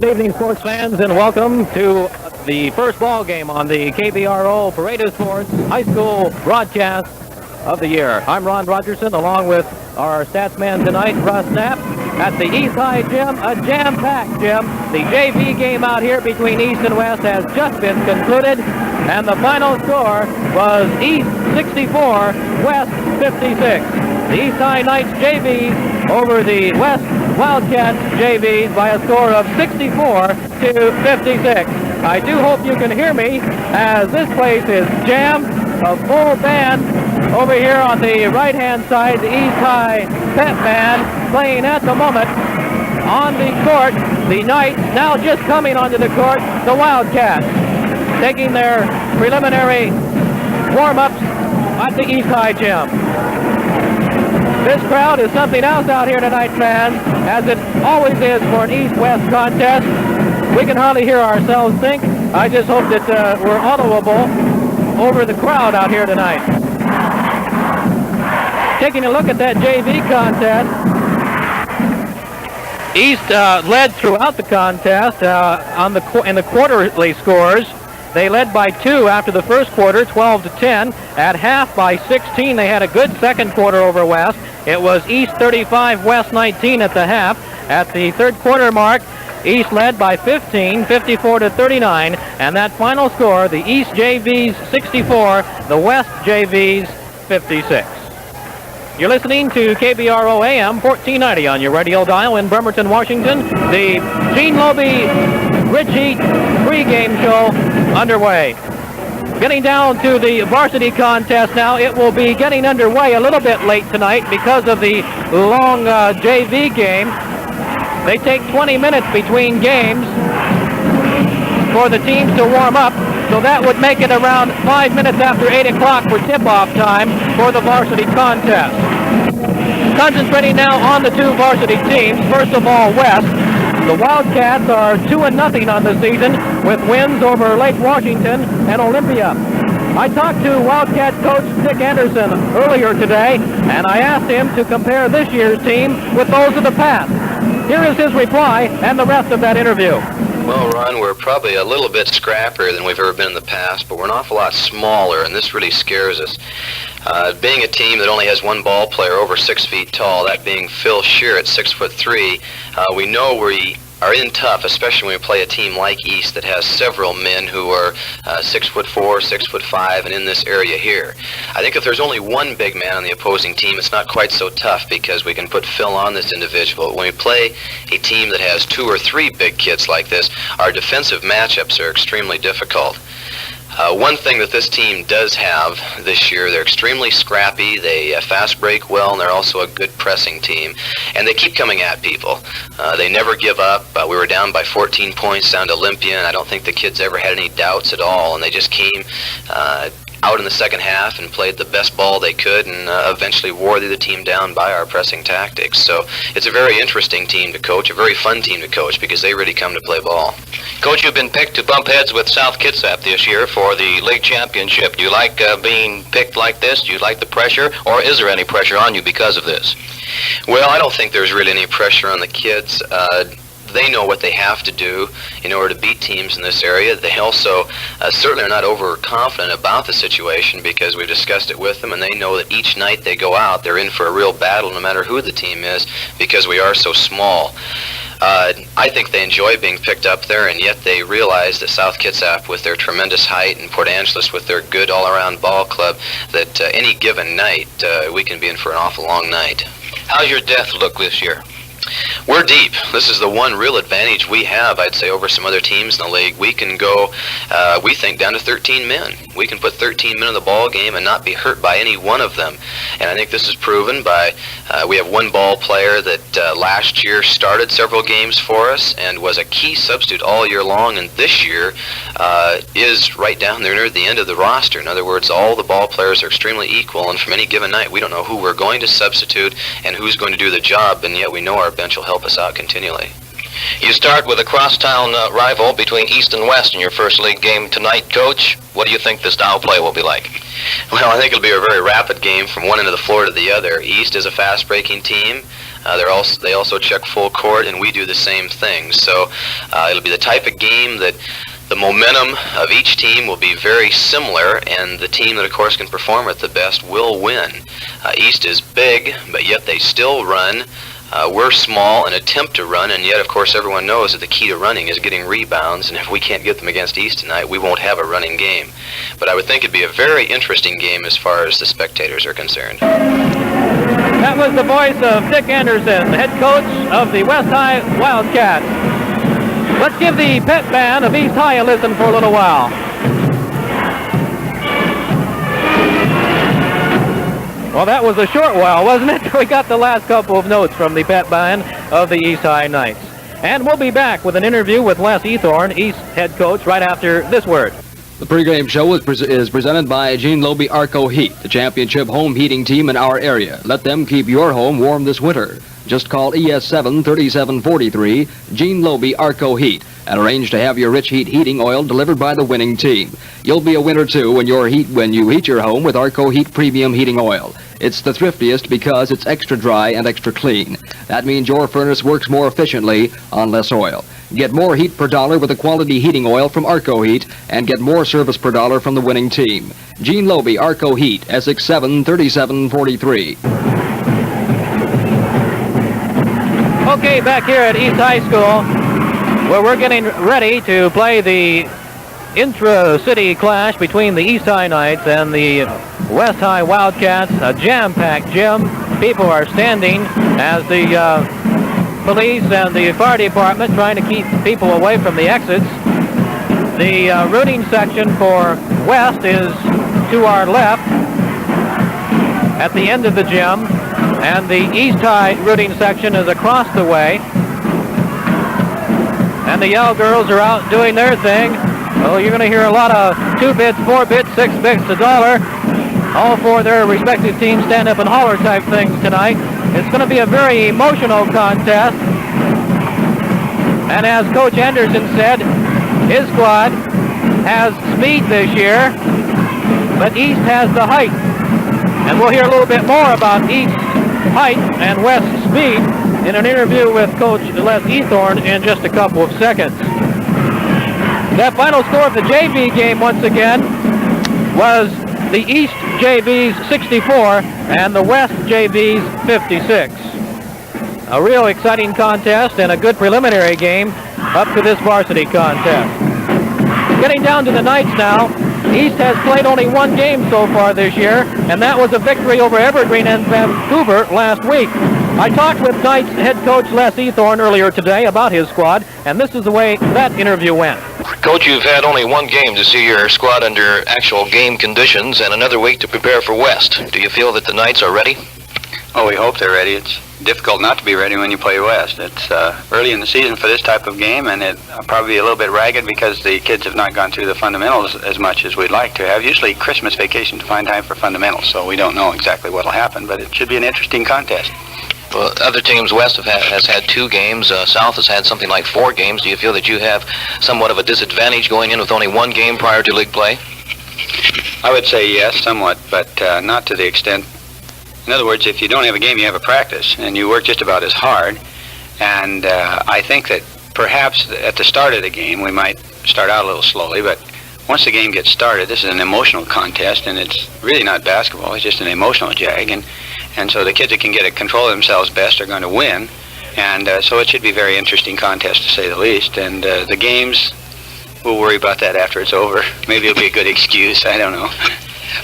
Good evening, sports fans, and welcome to the first ball game on the KBRO Parade of Sports High School broadcast of the year. I'm Ron Rogerson, along with our stats man tonight, Russ Knapp, at the East High Gym, a jam-packed gym. The JV game out here between East and West has just been concluded, and the final score was East 64, West 56. The East High Knights JVs over the West Wildcats JVs by a score of 64 to 56. I do hope you can hear me, as this place is jammed, a full band over here on the right-hand side, the East High Pep Band playing at the moment on the court. The Knights now just coming onto the court, the Wildcats taking their preliminary warm-ups at the East High Gym. This crowd is something else out here tonight, fans, as it always is for an East-West contest. We can hardly hear ourselves think. I just hope that we're audible over the crowd out here tonight. Taking a look at that JV contest, East led throughout the contest in the quarterly scores. They led by 2 after the first quarter, 12 to 10. At half by 16, they had a good second quarter over West. It was East 35, West 19 at the half. At the third quarter mark, East led by 15, 54 to 39. And that final score, the East JVs 64, the West JVs 56. You're listening to KBRO AM 1490 on your radio dial in Bremerton, Washington. The Gene Lobe Ridge Heat pregame show underway. Getting down to the varsity contest now. It will be getting underway a little bit late tonight because of the long JV game. They take 20 minutes between games for the teams to warm up, so that would make it around 5 minutes after 8 o'clock for tip-off time for the varsity contest. Concentrating now on the two varsity teams. First of all, West. The Wildcats are 2-0 on the season with wins over Lake Washington and Olympia. I talked to Wildcat coach Dick Anderson earlier today, and I asked him to compare this year's team with those of the past. Here is his reply and the rest of that interview. Well, Ron, we're probably a little bit scrappier than we've ever been in the past, but we're an awful lot smaller, and this really scares us. Being a team that only has one ball player over 6 feet tall, that being Phil Shear at 6'3", we know we are in tough, especially when we play a team like East that has several men who are 6'4", 6'5", and in this area here. I think if there's only one big man on the opposing team, it's not quite so tough because we can put Phil on this individual. When we play a team that has 2 or 3 big kids like this, our defensive matchups are extremely difficult. One thing that this team does have this year, they're extremely scrappy, they fast break well, and they're also a good pressing team. And they keep coming at people. They never give up. We were down by 14 points down to Olympia, and I don't think the kids ever had any doubts at all. And they just came out in the second half and played the best ball they could and eventually wore the team down by our pressing tactics. So it's a very interesting team to coach, a very fun team to coach because they really come to play ball. Coach, you've been picked to bump heads with South Kitsap this year for the league championship. Do you like being picked like this? Do you like the pressure, or is there any pressure on you because of this? Well, I don't think there's really any pressure on the kids. They know what they have to do in order to beat teams in this area. They also certainly are not overconfident about the situation because we discussed it with them, and they know that each night they go out, they're in for a real battle no matter who the team is because we are so small. I think they enjoy being picked up there, and yet they realize that South Kitsap, with their tremendous height, and Port Angeles with their good all-around ball club, that any given night we can be in for an awful long night. How's your depth look this year? We're deep. This is the one real advantage we have, I'd say, over some other teams in the league. We can go, we think, down to 13 men. We can put 13 men in the ball game and not be hurt by any one of them. And I think this is proven by, we have one ball player that last year started several games for us and was a key substitute all year long, and this year is right down there near the end of the roster. In other words, all the ball players are extremely equal, and from any given night, we don't know who we're going to substitute and who's going to do the job, and yet we know our bench will help us out continually. You start with a crosstown rival between East and West in your first league game tonight, Coach. What do you think the style play will be like? Well, I think it'll be a very rapid game from one end of the floor to the other. East is a fast-breaking team. They also check full court, and we do the same thing. So it'll be the type of game that the momentum of each team will be very similar, and the team that, of course, can perform at the best will win. East is big, but yet they still run. We're small and attempt to run, and yet, of course, everyone knows that the key to running is getting rebounds, and if we can't get them against East tonight, we won't have a running game. But I would think it'd be a very interesting game as far as the spectators are concerned. That was the voice of Dick Anderson, head coach of the West High Wildcats. Let's give the pet band of East High a listen for a little while. Well, that was a short while, wasn't it? We got the last couple of notes from the pet band of the East High Knights. And we'll be back with an interview with Les Ethorn, East head coach, right after this word. The pregame show is presented by Gene Lobe Arco Heat, the championship home heating team in our area. Let them keep your home warm this winter. Just call ES7 3743, Gene Lobe Arco Heat, and arrange to have your rich heating oil delivered by the winning team. You'll be a winner too when you heat your home with Arco Heat Premium Heating Oil. It's the thriftiest because it's extra dry and extra clean. That means your furnace works more efficiently on less oil. Get more heat per dollar with a quality heating oil from Arco Heat, and get more service per dollar from the winning team. Gene Lobe Arco Heat, Essex 7 3743. Okay, back here at East High School, where we're getting ready to play the intra-city clash between the East High Knights and the West High Wildcats. A jam-packed gym. People are standing as the police and the fire department trying to keep people away from the exits. The rooting section for West is to our left at the end of the gym, and the East High rooting section is across the way. And the Yell girls are out doing their thing. Oh, you're going to hear a lot of 2 bits, 4 bits, 6 bits, $1. All for their respective teams stand up and holler type things tonight. It's going to be a very emotional contest. And as Coach Anderson said, his squad has speed this year, but East has the height. And we'll hear a little bit more about East's height and West's speed in an interview with Coach Les Ethorn in just a couple of seconds. That final score of the JV game, once again, was the East JV's 64 and the West JV's 56. A real exciting contest and a good preliminary game up to this varsity contest. Getting down to the Knights now, East has played only one game so far this year, and that was a victory over Evergreen and Vancouver last week. I talked with Knights head coach Les Ethorn earlier today about his squad, and this is the way that interview went. Coach, you've had only one game to see your squad under actual game conditions and another week to prepare for West. Do you feel that the Knights are ready? Oh, we hope they're ready. It's difficult not to be ready when you play West. It's early in the season for this type of game, and it probably a little bit ragged because the kids have not gone through the fundamentals as much as we'd like to have. Usually Christmas vacation to find time for fundamentals, so we don't know exactly what will happen, but it should be an interesting contest. Well, other teams west has had 2 games. South has had something like 4 games. Do you feel that you have somewhat of a disadvantage going in with only 1 game prior to league play? I would say yes, somewhat, but not to the extent. In other words, if you don't have a game, you have a practice, and you work just about as hard. And I think that perhaps at the start of the game, we might start out a little slowly, but once the game gets started, this is an emotional contest, and it's really not basketball. It's just an emotional jag, and so the kids that can get a control of themselves best are going to win. And so it should be a very interesting contest, to say the least. And the games, we'll worry about that after it's over. Maybe it'll be a good excuse. I don't know.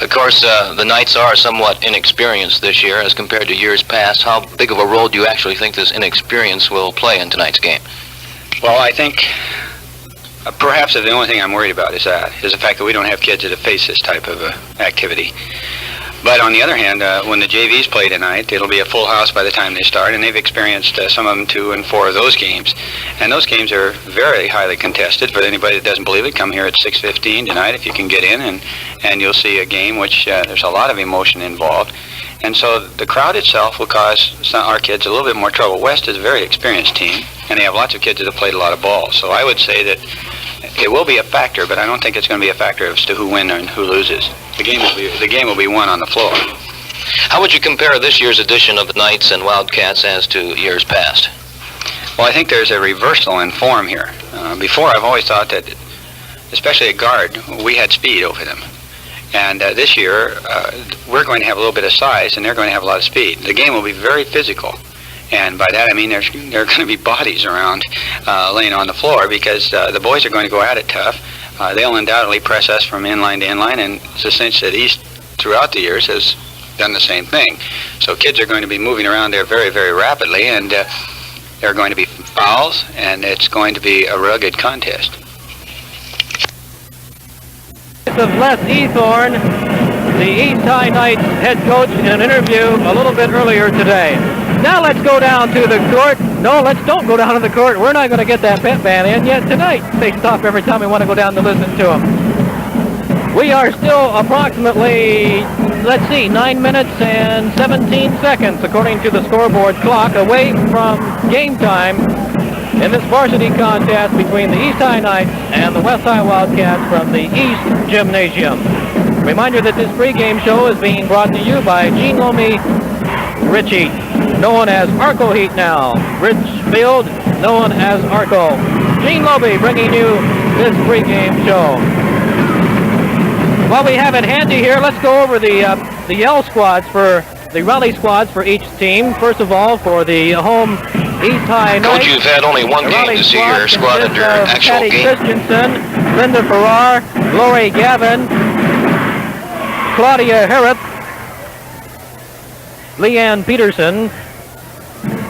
Of course, the Knights are somewhat inexperienced this year as compared to years past. How big of a role do you actually think this inexperience will play in tonight's game? Well, I think perhaps the only thing I'm worried about is the fact that we don't have kids that have faced this type of activity. But on the other hand, when the JVs play tonight, it'll be a full house by the time they start, and they've experienced some of them 2 and 4 of those games. And those games are very highly contested. For anybody that doesn't believe it, come here at 6:15 tonight if you can get in, and you'll see a game which there's a lot of emotion involved. And so the crowd itself will cause our kids a little bit more trouble. West is a very experienced team, and they have lots of kids that have played a lot of ball. So I would say that it will be a factor, but I don't think it's going to be a factor as to who wins and who loses. The game will be won on the floor. How would you compare this year's edition of the Knights and Wildcats as to years past? Well, I think there's a reversal in form here. Before, I've always thought that, especially at guard, we had speed over them. And this year, we're going to have a little bit of size, and they're going to have a lot of speed. The game will be very physical. And by that, I mean there are going to be bodies around laying on the floor, because the boys are going to go at it tough. They'll undoubtedly press us from inline to inline, and it's a cinch that East, throughout the years, has done the same thing. So kids are going to be moving around there very, very rapidly, and there are going to be fouls, and it's going to be a rugged contest. Of Les Ethorn, the East High Knights head coach, in an interview a little bit earlier today. Now let's go down to the court. No, don't go down to the court. We're not going to get that pit band in yet tonight. They stop every time we want to go down to listen to them. We are still approximately, 9 minutes and 17 seconds, according to the scoreboard clock, away from game time in this varsity contest between the East High Knights and the West High Wildcats from the East Gymnasium. Reminder that this pregame show is being brought to you by Gene Lomi Ritchie, known as Arco Heat now. Richfield, known as Arco. Gene Lomi bringing you this pregame show. While we have it handy here, let's go over the yell squads for the rally squads for each team. First of all, for the home East High Knights. Coach, you've had only one game to see your squad under actual Patty game. Christensen, Linda Farrar, Lori Gavin, Claudia Harrop, Leanne Peterson,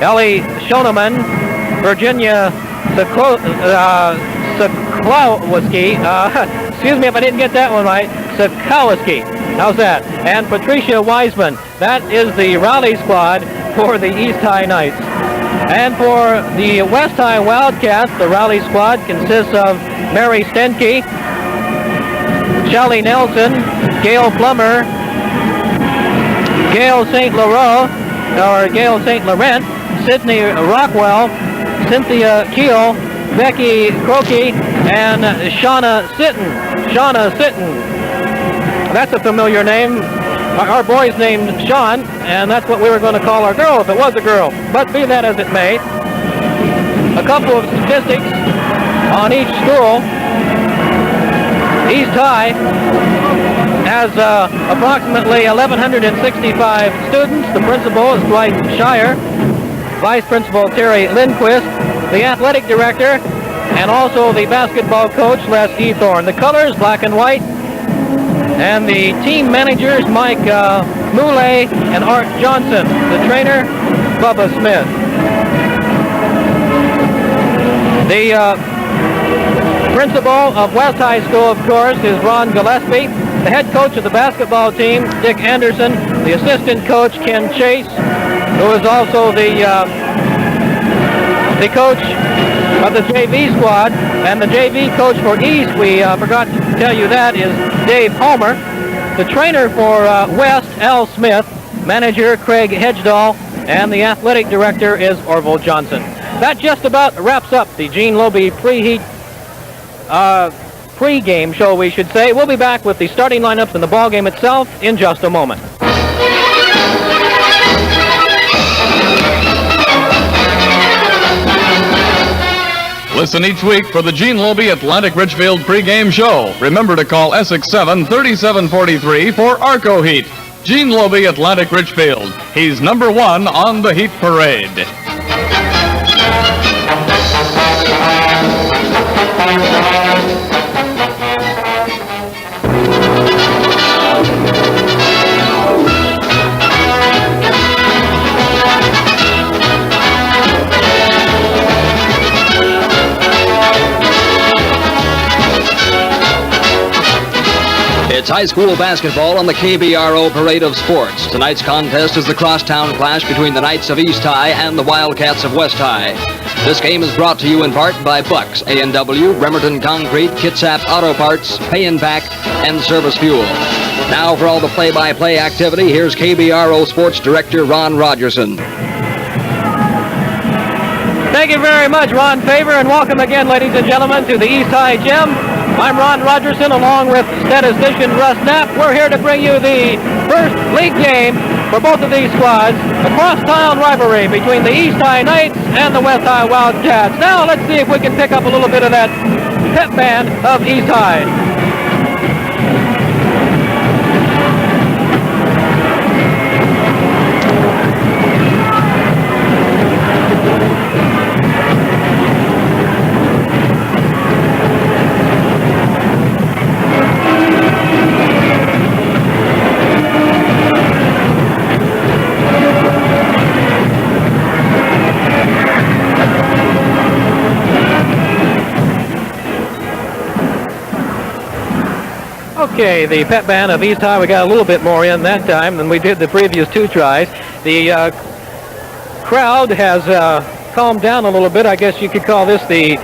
Ellie Schoneman, Virginia Sokolowski, excuse me if I didn't get that one right, Sokolowski, how's that? And Patricia Wiseman. That is the rally squad for the East High Knights. And for the West High Wildcats, the rally squad consists of Mary Stenke, Shelley Nelson, Gail Plummer, Gail St. Laurent, Sydney Rockwell, Cynthia Keel, Becky Croakey, and Shauna Sitten. That's a familiar name. Our boy's named Sean, and that's what we were going to call our girl if it was a girl. But be that as it may, a couple of statistics on each school. East High has approximately 1,165 students. The principal is Dwight Shire, Vice Principal Terry Lindquist, the athletic director, and also the basketball coach, Les Ethorn. The colors, black and white. And the team managers, Mike Moulay and Art Johnson. The trainer, Bubba Smith. The principal of West High School, of course, is Ron Gillespie. The head coach of the basketball team, Dick Anderson. The assistant coach, Ken Chase, who is also the coach of the JV squad. And the JV coach for East, we forgot to tell you that, is Dave Palmer. The trainer for West, Al Smith. Manager, Craig Hedgedahl. And the athletic director is Orville Johnson. That just about wraps up the Gene Lobe pre-game show, we should say. We'll be back with the starting lineups and the ball game itself in just a moment. Listen each week for the Gene Lobe Atlantic Richfield pregame show. Remember to call Essex 7-3743 for Arco Heat. Gene Lobe Atlantic Richfield. He's number one on the Heat Parade. It's high school basketball on the KBRO Parade of Sports. Tonight's contest is the crosstown clash between the Knights of East High and the Wildcats of West High. This game is brought to you in part by Bucks, A&W, Bremerton Concrete, Kitsap Auto Parts, Pay and Pack, and Service Fuel. Now for all the play-by-play activity, here's KBRO Sports Director Ron Rogerson. Thank you very much, Ron Favor, and welcome again, ladies and gentlemen, to the East High Gym. I'm Ron Rogerson, along with statistician Russ Knapp. We're here to bring you the first league game for both of these squads. A cross-town rivalry between the East High Knights and the West High Wildcats. Now let's see if we can pick up a little bit of that pep band of East High. Okay, the pep band of East High, we got a little bit more in that time than we did the previous two tries. The crowd has calmed down a little bit. I guess you could call this the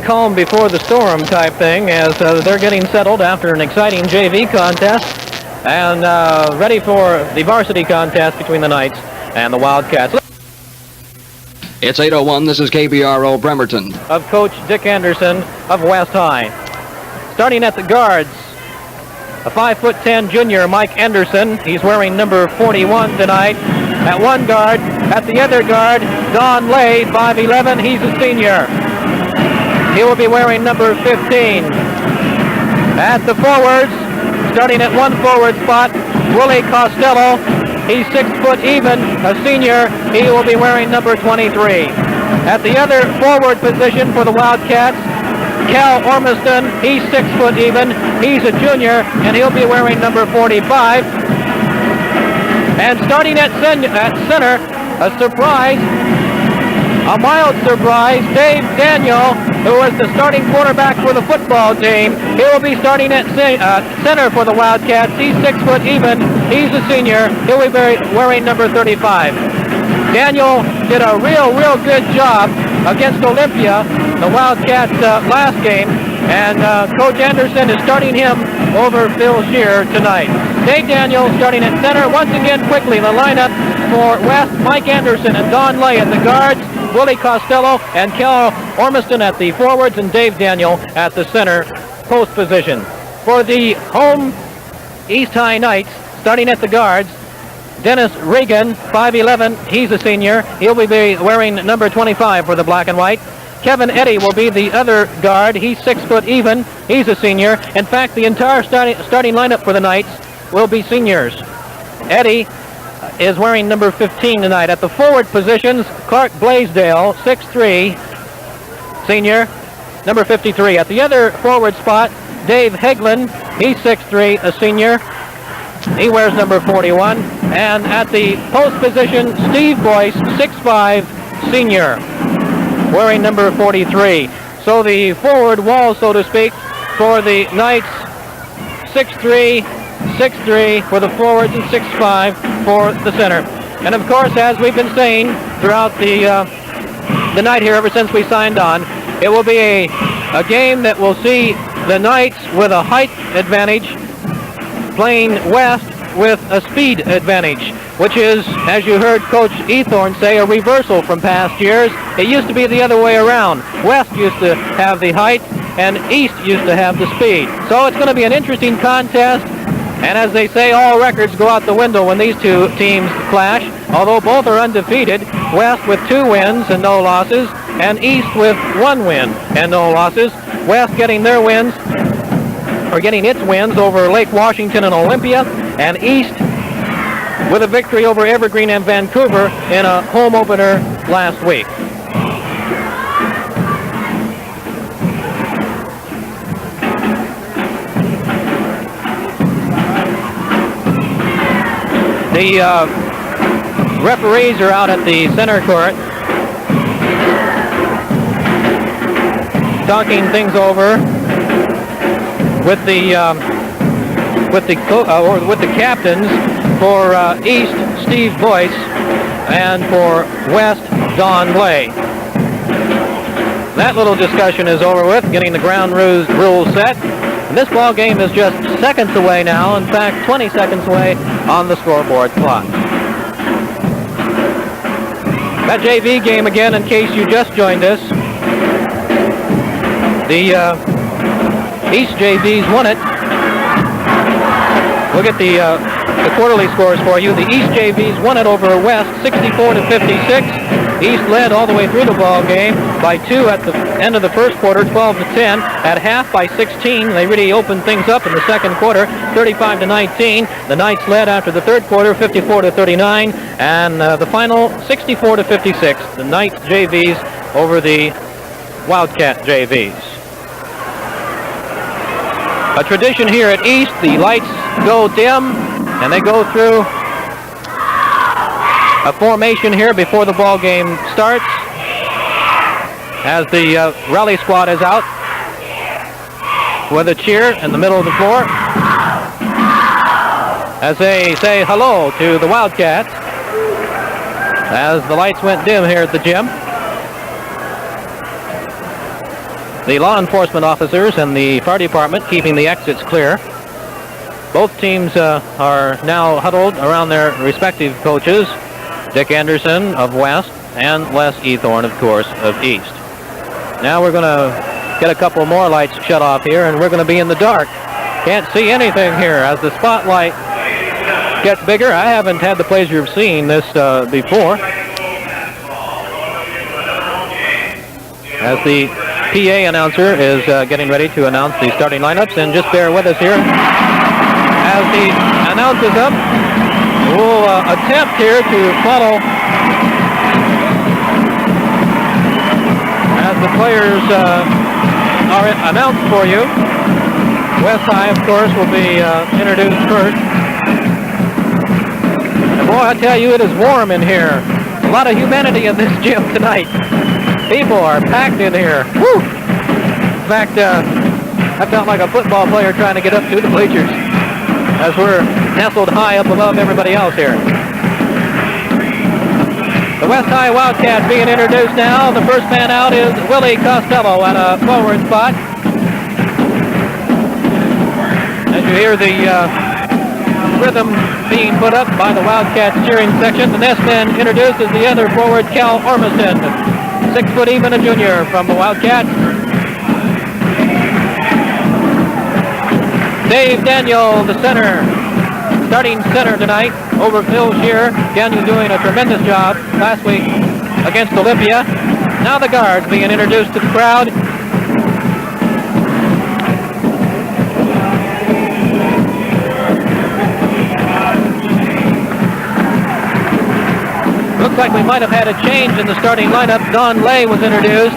calm before the storm type thing, as they're getting settled after an exciting JV contest and ready for the varsity contest between the Knights and the Wildcats. It's 8:01. This is KBRO Bremerton. Of Coach Dick Anderson of West High. Starting at the guards, a 5'10" junior, Mike Anderson. He's wearing number 41 tonight. At one guard. At the other guard, Don Lay, 5'11". He's a senior. He will be wearing number 15. At the forwards, starting at one forward spot, Willie Costello. He's 6 foot even, a senior. He will be wearing number 23. At the other forward position for the Wildcats, Cal Ormiston, he's 6 foot even. He's a junior, and he'll be wearing number 45. And starting at center, a surprise, a mild surprise, Dave Daniel, who was the starting quarterback for the football team. He will be starting at center for the Wildcats. He's 6 foot even. He's a senior. He'll be wearing number 35. Daniel did a real good job against Olympia, the Wildcats last game, and Coach Anderson is starting him over Phil Shear tonight. Dave Daniel starting at center. Once again, quickly, the lineup for West, Mike Anderson and Don Lay at the guards, Willie Costello and Cal Ormiston at the forwards, and Dave Daniel at the center post position. For the home East High Knights, starting at the guards, Dennis Regan, 5'11", he's a senior. He'll be wearing number 25 for the black and white. Kevin Eddy will be the other guard. He's 6 foot even. He's a senior. In fact, the entire starting lineup for the Knights will be seniors. Eddy is wearing number 15 tonight. At the forward positions, Clark Blaisdell, 6'3", senior, number 53. At the other forward spot, Dave Heglin, he's 6'3", a senior. He wears number 41. And at the post position, Steve Boyce, 6'5", senior, wearing number 43. So the forward wall, so to speak, for the Knights, 6'3", 6'3" for the forwards and 6'5" for the center. And of course, as we've been saying throughout the night here ever since we signed on, it will be a game that will see the Knights with a height advantage playing West with a speed advantage, which is, as you heard Coach Ethorn say, a reversal from past years. It used to be the other way around. West used to have the height and East used to have the speed. So it's going to be an interesting contest, and as they say, all records go out the window when these two teams clash, although both are undefeated. West with 2 wins and no losses, and East with 1 win and no losses. West getting their wins, or getting its wins over Lake Washington and Olympia, and East with a victory over Evergreen and Vancouver in a home opener last week. The referees are out at the center court talking things over with the captains. For East, Steve Boyce, and for West, Don Lay. That little discussion is over with, getting the ground rules set. And this ball game is just seconds away now, in fact 20 seconds away on the scoreboard clock. That JV game again, in case you just joined us. The East JVs won it. We'll get the quarterly scores for you. The East JVs won it over West, 64-56. East led all the way through the ball game by 2 at the end of the first quarter, 12-10. At half by 16. They really opened things up in the second quarter, 35-19. The Knights led after the third quarter, 54-39, and the final 64-56. The Knights JVs over the Wildcat JVs. A tradition here at East, the lights go dim and they go through a formation here before the ball game starts as the rally squad is out with a cheer in the middle of the floor as they say hello to the Wildcats as the lights went dim here at the gym. The law enforcement officers and the fire department keeping the exits clear. Both teams are now huddled around their respective coaches, Dick Anderson of West and Les Ethorn, of course, of East. Now we're going to get a couple more lights shut off here, and we're going to be in the dark. Can't see anything here as the spotlight gets bigger. I haven't had the pleasure of seeing this before. As the PA announcer is getting ready to announce the starting lineups, and just bear with us here as he announces them. We'll attempt here to follow as the players are announced for you. West High, of course, will be introduced first. And boy, I tell you, it is warm in here. A lot of humanity in this gym tonight. People are packed in here. Woo! In fact, I felt like a football player trying to get up to the bleachers as we're nestled high up above everybody else here. The West High Wildcats being introduced now. The first man out is Willie Costello at a forward spot. As you hear the rhythm being put up by the Wildcats cheering section, the next man introduced is the other forward, Cal Ormiston. 6 foot even, a junior from the Wildcats. Dave Daniel, the center, starting center tonight over Phil Shear. Daniel doing a tremendous job last week against Olympia. Now the guards being introduced to the crowd. Looks like we might have had a change in the starting lineup. Don Lay was introduced.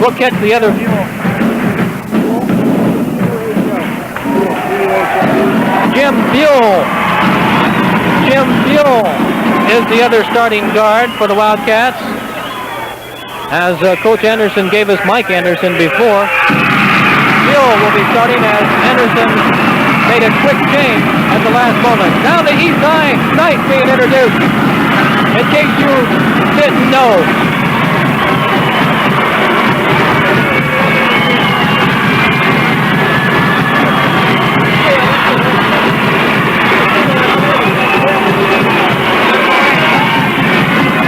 We'll catch the other. Jim Buell. Jim Buell is the other starting guard for the Wildcats. As Coach Anderson gave us Mike Anderson before. Buell will be starting as Anderson made a quick change at the last moment. Now the East High Knights being introduced. In case you didn't know.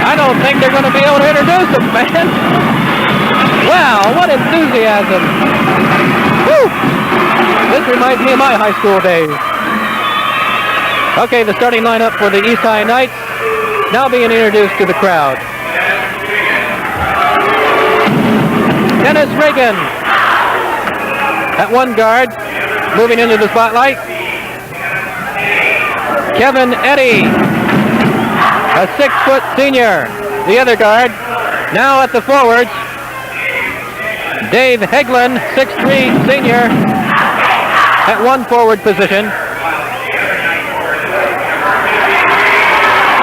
I don't think they're going to be able to introduce them, man. Wow, what enthusiasm. Woo! This reminds me of my high school days. Okay, the starting lineup for the East High Knights now being introduced to the crowd. Dennis Reagan at one guard, moving into the spotlight. Kevin Eddy, a 6-foot senior, the other guard. Now at the forwards, Dave Heglin, 6'3", senior, at one forward position.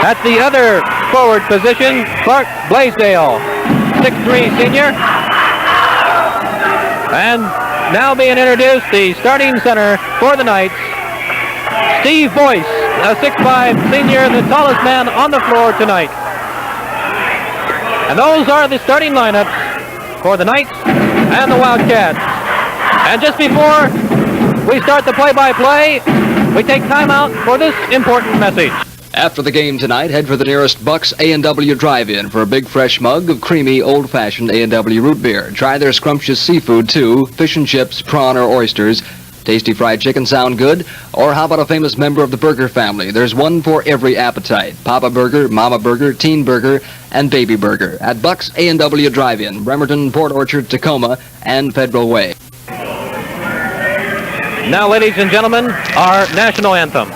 At the other forward position, Clark Blaisdell, 6'3", senior. And now being introduced, the starting center for the Knights, Steve Boyce, a 6'5", senior, the tallest man on the floor tonight. And those are the starting lineups for the Knights and the Wildcats. And just before we start the play-by-play, we take time out for this important message. After the game tonight, head for the nearest Buck's A&W Drive-In for a big fresh mug of creamy, old-fashioned A&W root beer. Try their scrumptious seafood, too. Fish and chips, prawn or oysters. Tasty fried chicken sound good? Or how about a famous member of the burger family? There's one for every appetite. Papa Burger, Mama Burger, Teen Burger, and Baby Burger. At Buck's A&W Drive-In, Bremerton, Port Orchard, Tacoma, and Federal Way. Now, ladies and gentlemen, our national anthem.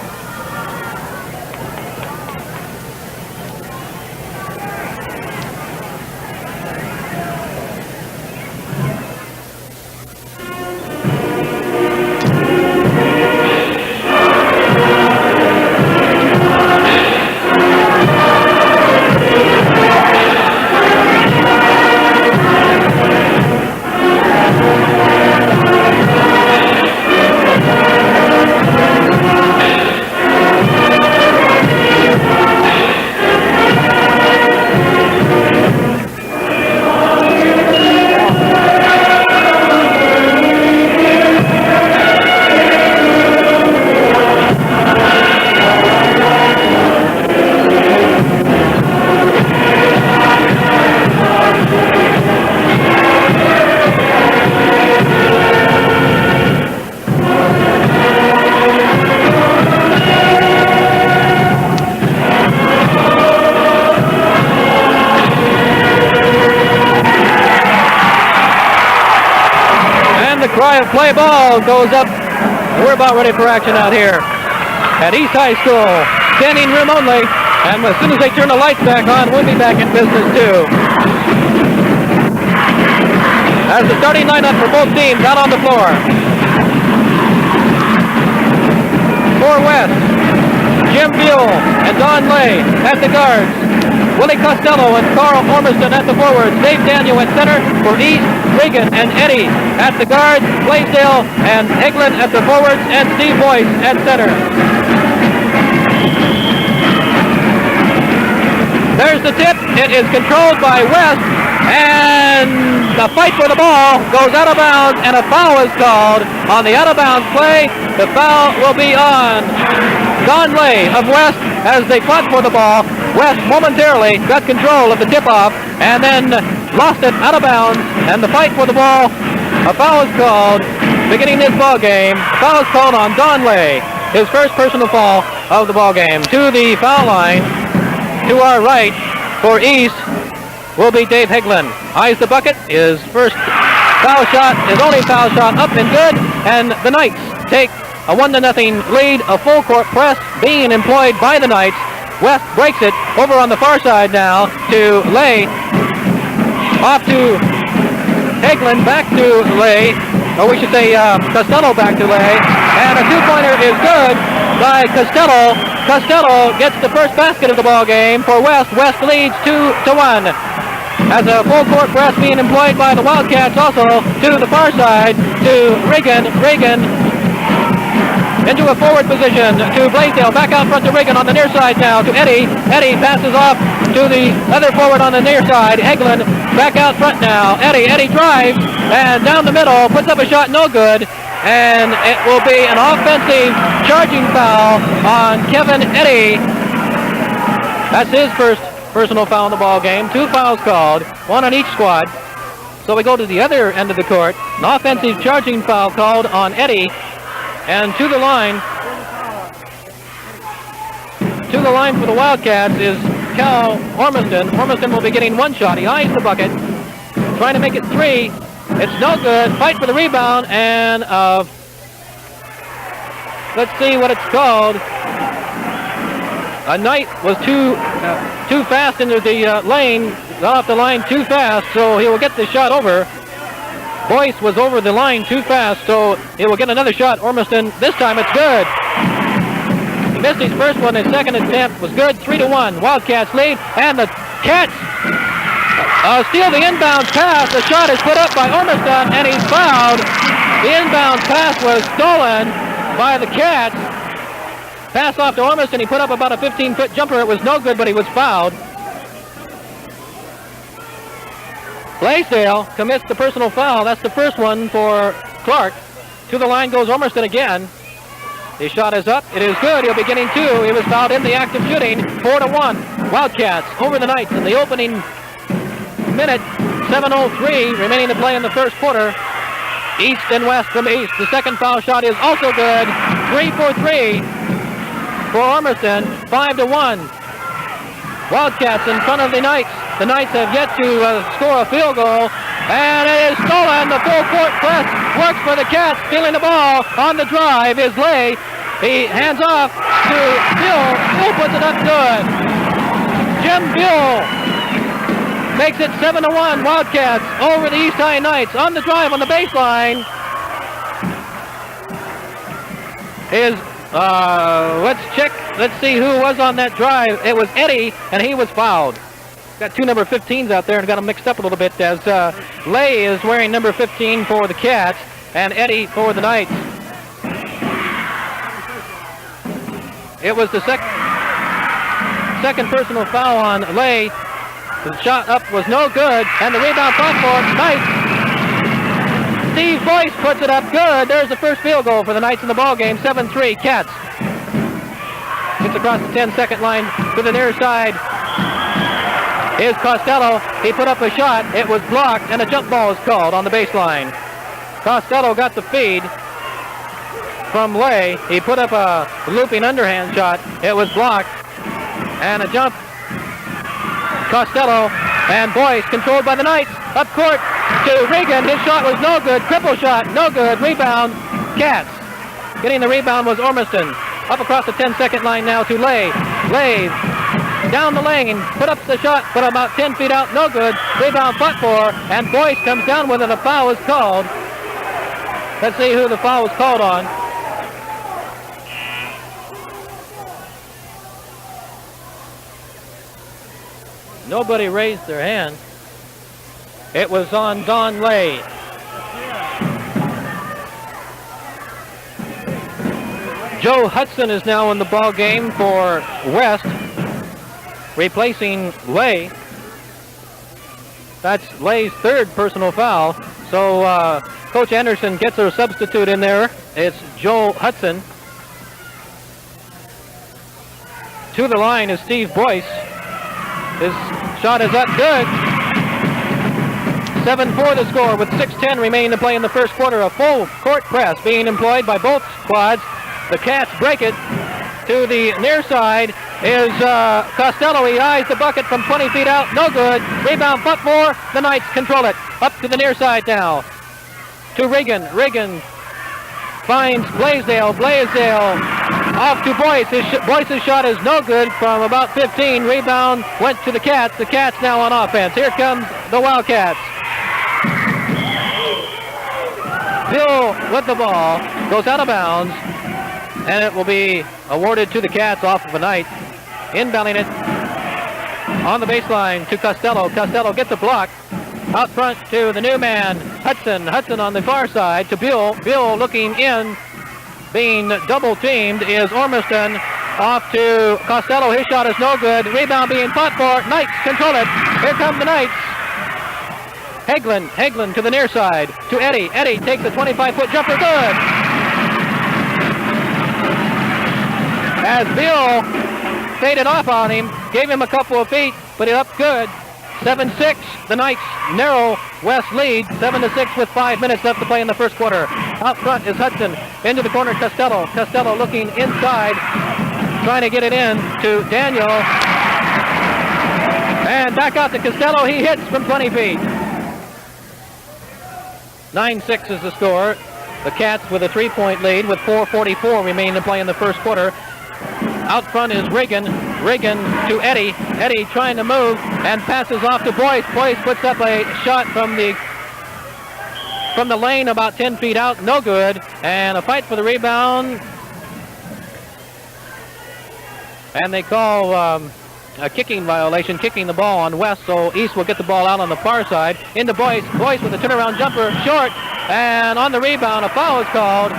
Cry of play ball goes up. We're about ready for action out here at East High School. Standing room only. And as soon as they turn the lights back on, we'll be back in business too. As the starting lineup for both teams out on the floor. For West, Jim Buell and Don Lay at the guards. Willie Costello and Carl Ormiston at the forwards. Dave Daniel at center. For East, Regan and Eddie at the guards. Blaisdell and Eglin at the forwards. And Steve Boyce at center. There's the tip. It is controlled by West. And the fight for the ball goes out of bounds. And a foul is called on the out of bounds play. The foul will be on Don Lay of West as they fought for the ball. West momentarily got control of the tip-off and then lost it out of bounds. And the fight for the ball, a foul is called beginning this ball game. A foul is called on Don Lay, his first personal foul of the ball game. To the foul line, to our right for East will be Dave Heglin. Eyes the bucket. His first foul shot, his only foul shot up and good. And the Knights take a 1-0 lead. A full court press being employed by the Knights. West breaks it over on the far side now to Lay. Off to Heglin, back to Lay. Or we should say Costello back to Lay. And a two-pointer is good by Costello. Costello gets the first basket of the ball game for West. West leads 2-1. As a full court press being employed by the Wildcats also to the far side to Regan. Regan into a forward position to Blaisdell. Back out front to Regan on the near side now to Eddie. Eddie passes off to the other forward on the near side. Eglin back out front now. Eddie drives and down the middle. Puts up a shot, no good. And it will be an offensive charging foul on Kevin Eddie. That's his first personal foul in the ball game. 2 fouls called, 1 on each squad. So we go to the other end of the court. An offensive charging foul called on Eddie. And to the line for the Wildcats is Cal Ormiston. Ormiston will be getting 1 shot. He eyes the bucket, trying to make it 3. It's no good. Fight for the rebound, and let's see what it's called. A Knight was too fast into the lane, got off the line too fast, so he will get the shot over. Boyce was over the line too fast, so he will get another shot. Ormiston, this time it's good. He missed his first one. His second attempt was good. 3-1. Wildcats lead, and the Cats steal the inbound pass. The shot is put up by Ormiston, and he's fouled. The inbound pass was stolen by the Cats. Pass off to Ormiston. He put up about a 15-foot jumper. It was no good, but he was fouled. Blaisdell commits the personal foul. That's the first one for Clark. To the line goes Ormiston again. His shot is up. It is good. He'll be getting 2. He was fouled in the act of shooting. 4-1. Wildcats over the Knights in the opening minute. 7:03 remaining to play in the first quarter. East and west from East. The second foul shot is also good. 3 for 3 for Ormiston. 5-1. Wildcats in front of the Knights. The Knights have yet to score a field goal. And it is stolen. The full court press works for the Cats. Stealing the ball on the drive is Lay. He hands off to Bill. Bill puts it up good. Jim Bill makes it 7-1. Wildcats over the East High Knights on the drive on the baseline. Let's check. Let's see who was on that drive. It was Eddie, and he was fouled. Got 2 number 15s out there and got them mixed up a little bit as Lay is wearing number 15 for the Cats and Eddie for the Knights. It was the second personal foul on Lay. The shot up was no good, and the rebound fought for Knights. Steve Boyce puts it up good. There's the first field goal for the Knights in the ball game. 7-3 Cats. Gets across the 10-second line to the near side. Here's Costello. He put up a shot. It was blocked, and a jump ball is called on the baseline. Costello got the feed from Lay. He put up a looping underhand shot. It was blocked, and a jump. Costello and Boyce controlled by the Knights. Up court to Regan. His shot was no good. Cripple shot, no good. Rebound, Cats. Getting the rebound was Ormiston. Up across the 10-second line now to Lay. Lay down the lane, put up the shot, but about 10 feet out, no good. Rebound fought for, and Boyce comes down with it. A foul is called. Let's see who the foul was called on. Nobody raised their hand. It was on Don Lay. Joe Hudson is now in the ball game for West, replacing Lay. That's Lay's third personal foul. So Coach Anderson gets a substitute in there. It's Joe Hudson. To the line is Steve Boyce. His shot is up good. 7-4 the score with 6:10 remaining to play in the first quarter. A full court press being employed by both squads. The Cats break it. To the near side is Costello. He eyes the bucket from 20 feet out. No good. Rebound fought for. The Knights control it. Up to the near side now. To Regan. Regan finds Blaisdell. Blaisdell off to Boyce. Boyce's shot is no good from about 15. Rebound went to the Cats. The Cats now on offense. Here comes the Wildcats. Bill with the ball. Goes out of bounds. And it will be awarded to the Cats off of a Knight. Inbounding it on the baseline to Costello. Costello gets a block. Out front to the new man, Hudson. Hudson on the far side to Bill. Bill looking in. Being double teamed is Ormiston. Off to Costello. His shot is no good. Rebound being fought for. Knights control it. Here come the Knights. Hagelin to the near side to Eddie. Eddie takes a 25-foot jumper. Good. As Bill faded off on him, gave him a couple of feet, but it up good. 7-6, the Knights narrow West lead. 7-6 with 5 minutes left to play in the first quarter. Out front is Hudson. Into the corner, Costello. Costello looking inside, trying to get it in to Daniel. And back out to Costello. He hits from 20 feet. 9-6 is the score. The Cats with a 3-point lead with 4:44 remaining to play in the first quarter. Out front is Regan. Regan to Eddie. Eddie trying to move and passes off to Boyce. Boyce puts up a shot from the lane about 10 feet out. No good. And a fight for the rebound. And they call a kicking violation, kicking the ball on West. So East will get the ball out on the far side. Into Boyce. Boyce with a turnaround jumper. Short. And on the rebound, a foul is called.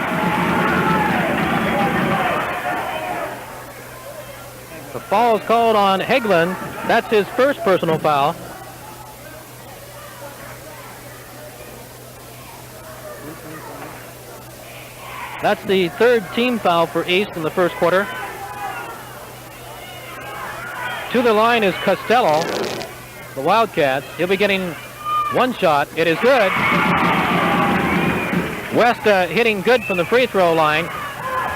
The foul is called on Hagelin. That's his first personal foul. That's the third team foul for East in the first quarter. To the line is Costello, the Wildcats. He'll be getting one shot. It is good. West hitting good from the free throw line.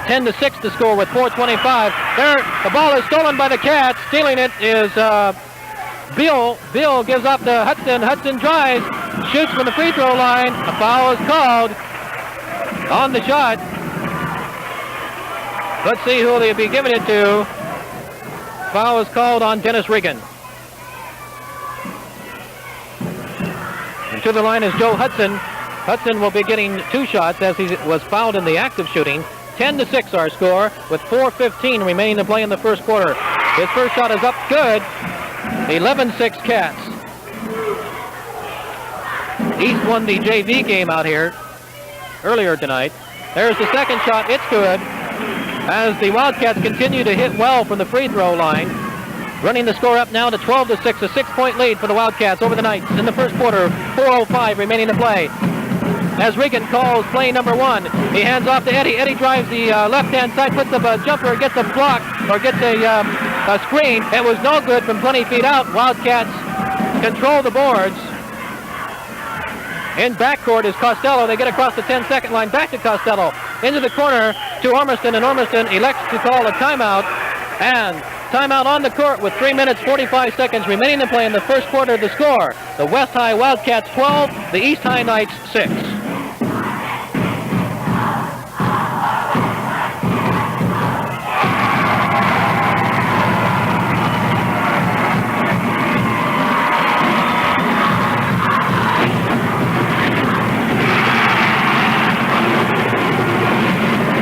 10-6 to score with 4:25. There, the ball is stolen by the Cats. Stealing it is Beal. Beal gives up to Hudson. Hudson drives, shoots from the free throw line. A foul is called on the shot. Let's see who they'll be giving it to. Foul is called on Dennis Regan. And to the line is Joe Hudson. Hudson will be getting two shots as he was fouled in the act of shooting. 10-6 our score with 4:15 remaining to play in the first quarter. His first shot is up, good. 11-6 Cats. East won the JV game out here earlier tonight. There's the second shot, it's good. As the Wildcats continue to hit well from the free throw line. Running the score up now to 12-6, a 6-point lead for the Wildcats over the Knights in the first quarter. 4:05 remaining to play. As Regan calls play number one, he hands off to Eddie. Eddie drives the left-hand side, puts up a jumper, gets a block, or gets a screen. It was no good from 20 feet out. Wildcats control the boards. In backcourt is Costello. They get across the 10-second line, back to Costello. Into the corner to Ormiston, and Ormiston elects to call a timeout. And timeout on the court with 3 minutes, 45 seconds remaining to play in the first quarter. The score, the West High Wildcats 12, the East High Knights 6.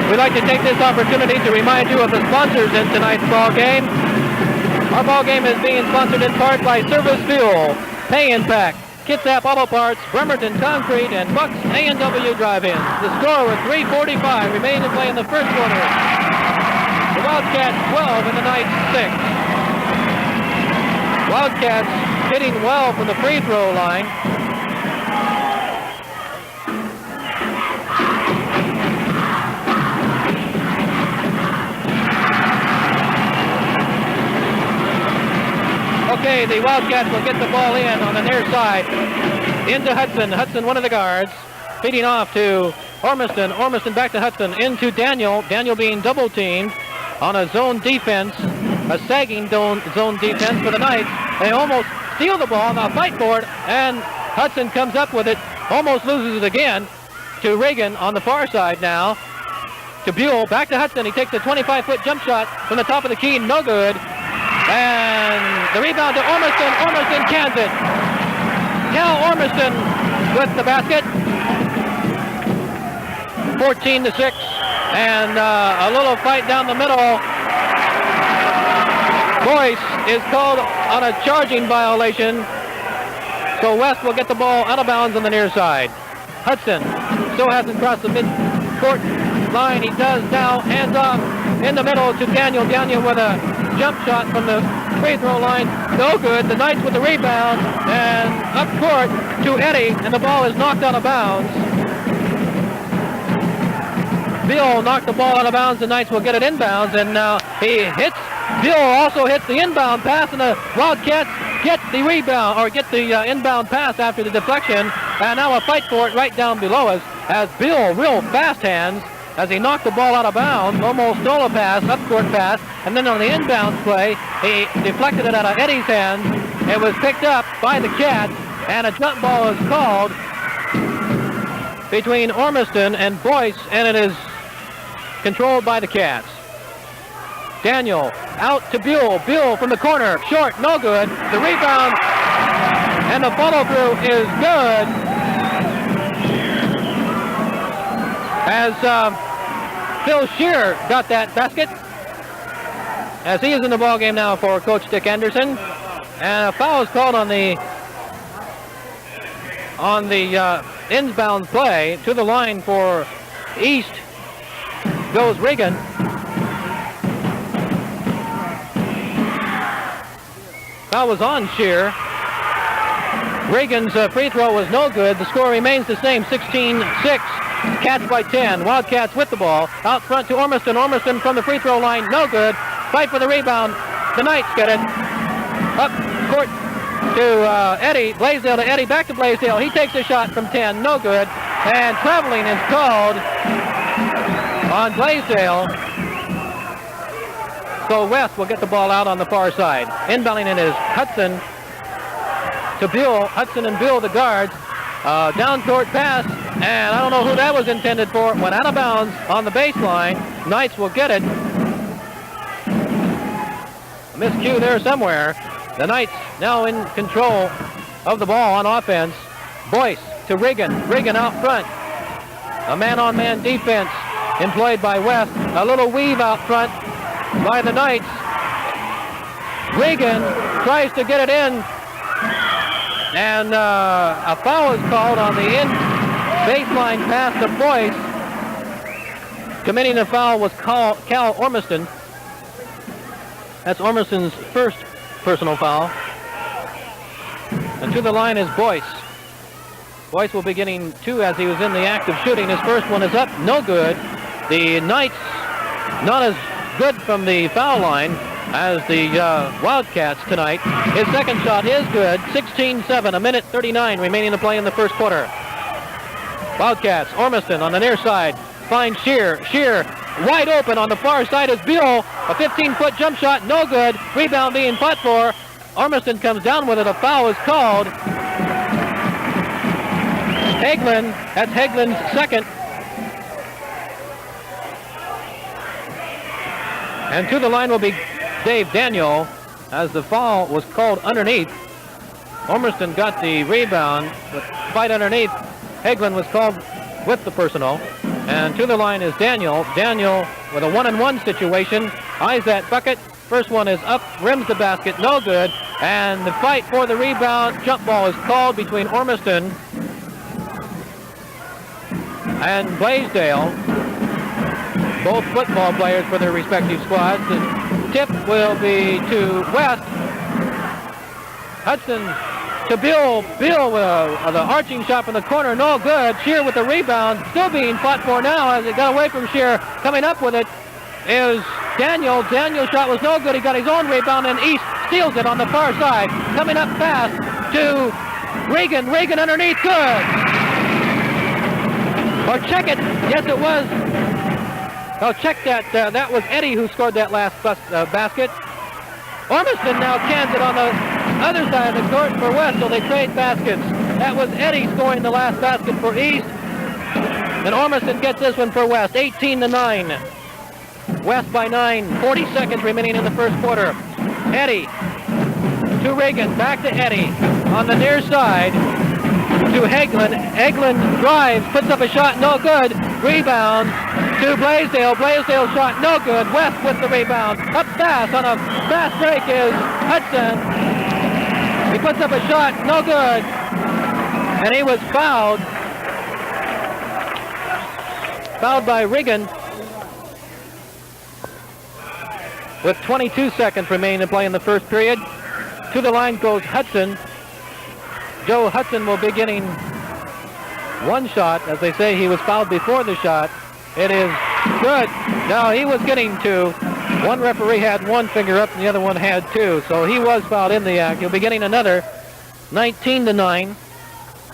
We'd like to take this opportunity to remind you of the sponsors in tonight's ball game. Our ball game is being sponsored in part by Service Fuel, Pay Impact, Kitsap Auto Parts, Bremerton Concrete, and Bucks A&W Drive-In. The score with 3:45 remaining to play in the first quarter. The Wildcats 12 and the Knights 6. Wildcats hitting well from the free throw line. Okay, the Wildcats will get the ball in on the near side. Into Hudson. Hudson, one of the guards. Feeding off to Ormiston. Ormiston back to Hudson. Into Daniel. Daniel being double teamed on a zone defense. A sagging zone defense for the Knights. They almost steal the ball. Now fight for it. And Hudson comes up with it. Almost loses it again. To Reagan on the far side now. To Buell. Back to Hudson. He takes a 25-foot jump shot from the top of the key. No good. And the rebound to Ormiston. Ormiston cans it. Cal Ormiston with the basket. 14-6. And a little fight down the middle. Boyce is called on a charging violation. So West will get the ball out of bounds on the near side. Hudson still hasn't crossed the mid-court line. He does now. Hands off in the middle to Daniel. Daniel with a jump shot from the free throw line. No good. The Knights with the rebound. And up court to Eddie. And the ball is knocked out of bounds. Bill knocked the ball out of bounds. The Knights will get it inbounds. And now he hits. Bill also hits the inbound pass. And the Wildcats get the rebound, or get the inbound pass after the deflection. And now a fight for it right down below us as Bill, real fast hands, as he knocked the ball out of bounds, almost stole a pass, up-court pass, and then on the inbounds play, he deflected it out of Eddie's hands. It was picked up by the Cats, and a jump ball is called between Ormiston and Boyce, and it is controlled by the Cats. Daniel out to Buell. Buell from the corner, short, no good. The rebound and the follow-through is good. As Phil Shearer got that basket, as he is in the ball game now for Coach Dick Anderson, and a foul is called on the inbound play. To the line for East goes Regan. Foul was on Shearer. Regan's free throw was no good. The score remains the same, 16-6. Cats by 10. Wildcats with the ball. Out front to Ormiston. Ormiston from the free throw line. No good. Fight for the rebound. The Knights get it. Up court to Eddie. Blaisdell to Eddie. Back to Blaisdell. He takes a shot from 10. No good. And traveling is called on Blaisdell. So West will get the ball out on the far side. Inbounding it is Hudson to Bill. Hudson and Bill, the guards. Down court pass. And I don't know who that was intended for. Went out of bounds on the baseline. Knights will get it. A miscue there somewhere. The Knights now in control of the ball on offense. Boyce to Regan. Regan out front. A man-on-man defense employed by West. A little weave out front by the Knights. Regan tries to get it in. And a foul is called on the baseline pass to Boyce. Committing the foul was Cal Ormiston. That's Ormiston's first personal foul. And to the line is Boyce. Boyce will be getting 2 as he was in the act of shooting. His first one is up, no good. The Knights not as good from the foul line as the Wildcats tonight. His second shot is good, 16-7, a minute 39 remaining to play in the first quarter. Wildcats, Ormiston on the near side, finds Shear. Shear wide open on the far side is Buell. A 15-foot jump shot, no good. Rebound being fought for. Ormiston comes down with it. A foul is called. Hagelin, that's Hagelin's second. And to the line will be Dave Daniel as the foul was called underneath. Ormiston got the rebound, but fight underneath. Hagelin was called with the personal. And to the line is Daniel. Daniel with a 1-on-1 situation. Eyes that bucket. First one is up, rims the basket, no good. And the fight for the rebound. Jump ball is called between Ormiston and Blaisdell. Both football players for their respective squads. The tip will be to West. Hudson to Bill. Bill with the arching shot from the corner, no good. Shear with the rebound, still being fought for now as it got away from Shear. Coming up with it is Daniel. Daniel's shot was no good. He got his own rebound, and East steals it on the far side. Coming up fast to Regan. Regan underneath, good. Or check it. Yes, it was. Oh, check that. That was Eddie who scored that last basket. Ormiston now cans it on the other side of the court for West, so they trade baskets. That was Eddie scoring the last basket for East. And Ormiston gets this one for West, 18-9. West by 9, 40 seconds remaining in the first quarter. Eddie to Regan, back to Eddie. On the near side to Hagelin. Hagelin drives, puts up a shot, no good. Rebound to Blaisdell. Blaisdell shot, no good. West with the rebound. Up fast on a fast break is Hudson. He puts up a shot, no good. And he was fouled. Fouled by Regan. With 22 seconds remaining to play in the first period. To the line goes Hudson. Joe Hudson will be getting one shot. As they say, he was fouled before the shot. It is good. No, he was getting 2. One referee had one finger up and the other one had 2. So he was fouled in the act. He'll be getting another. 19-9.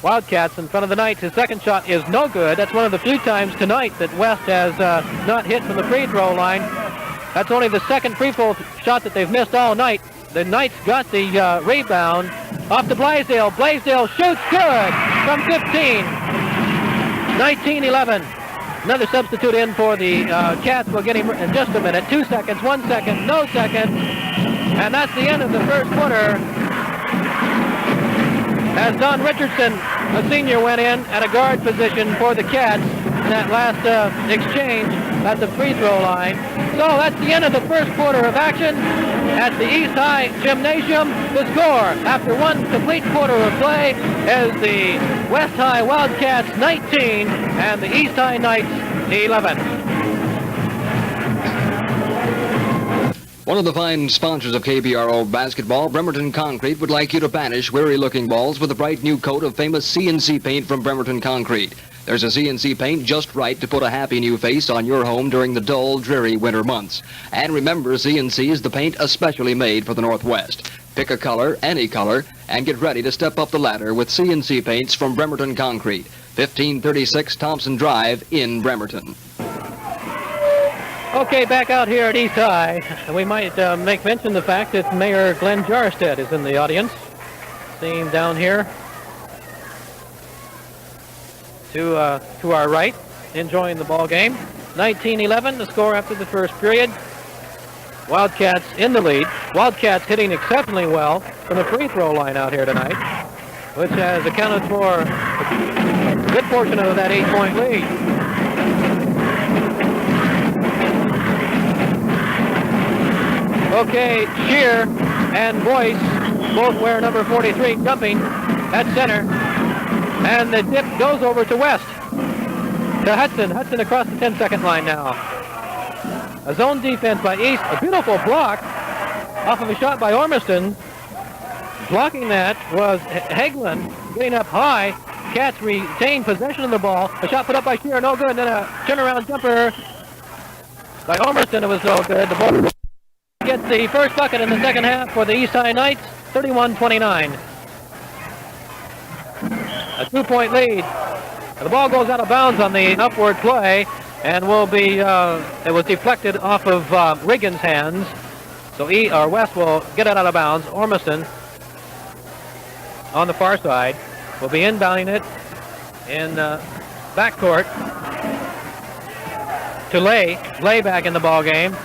Wildcats in front of the Knights. His second shot is no good. That's one of the few times tonight that West has not hit from the free throw line. That's only the second free throw shot that they've missed all night. The Knights got the rebound. Off to Blaisdell. Blaisdell shoots good from 15. 19-11. Another substitute in for the Cats. We'll get him in just a minute. 2 seconds, 1 second, no second. And that's the end of the first quarter. As Don Richardson, a senior, went in at a guard position for the Cats in that last exchange at the free throw line. So that's the end of the first quarter of action at the East High Gymnasium. The score after one complete quarter of play is the West High Wildcats 19 and the East High Knights 11. One of the fine sponsors of KBRO basketball, Bremerton Concrete, would like you to banish weary-looking balls with a bright new coat of famous CNC paint from Bremerton Concrete. There's a CNC paint just right to put a happy new face on your home during the dull, dreary winter months. And remember, CNC is the paint especially made for the Northwest. Pick a color, any color, and get ready to step up the ladder with CNC paints from Bremerton Concrete, 1536 Thompson Drive in Bremerton. Okay, back out here at East High, we might make mention of the fact that Mayor Glenn Jarstead is in the audience. See him down here to our right, enjoying the ball game. 19-11, the score after the first period. Wildcats in the lead. Wildcats hitting exceptionally well from the free throw line out here tonight, which has accounted for a good portion of that 8-point lead. Okay, Shear and Boyce both wear number 43, jumping at center. And the dip goes over to West. To Hudson. Hudson across the 10-second line now. A zone defense by East. A beautiful block off of a shot by Ormiston. Blocking that was Hagelin getting up high. Cats retain possession of the ball. A shot put up by Shear, no good. Then a turnaround jumper by Ormiston. It was no good. The ball gets the first bucket in the second half for the East High Knights, 31-29. A 2-point lead. The ball goes out of bounds on the upward play and will be, it was deflected off of Riggins' hands. So West will get it out of bounds. Ormiston on the far side will be inbounding it in backcourt to Lay. Lay back in the ball game.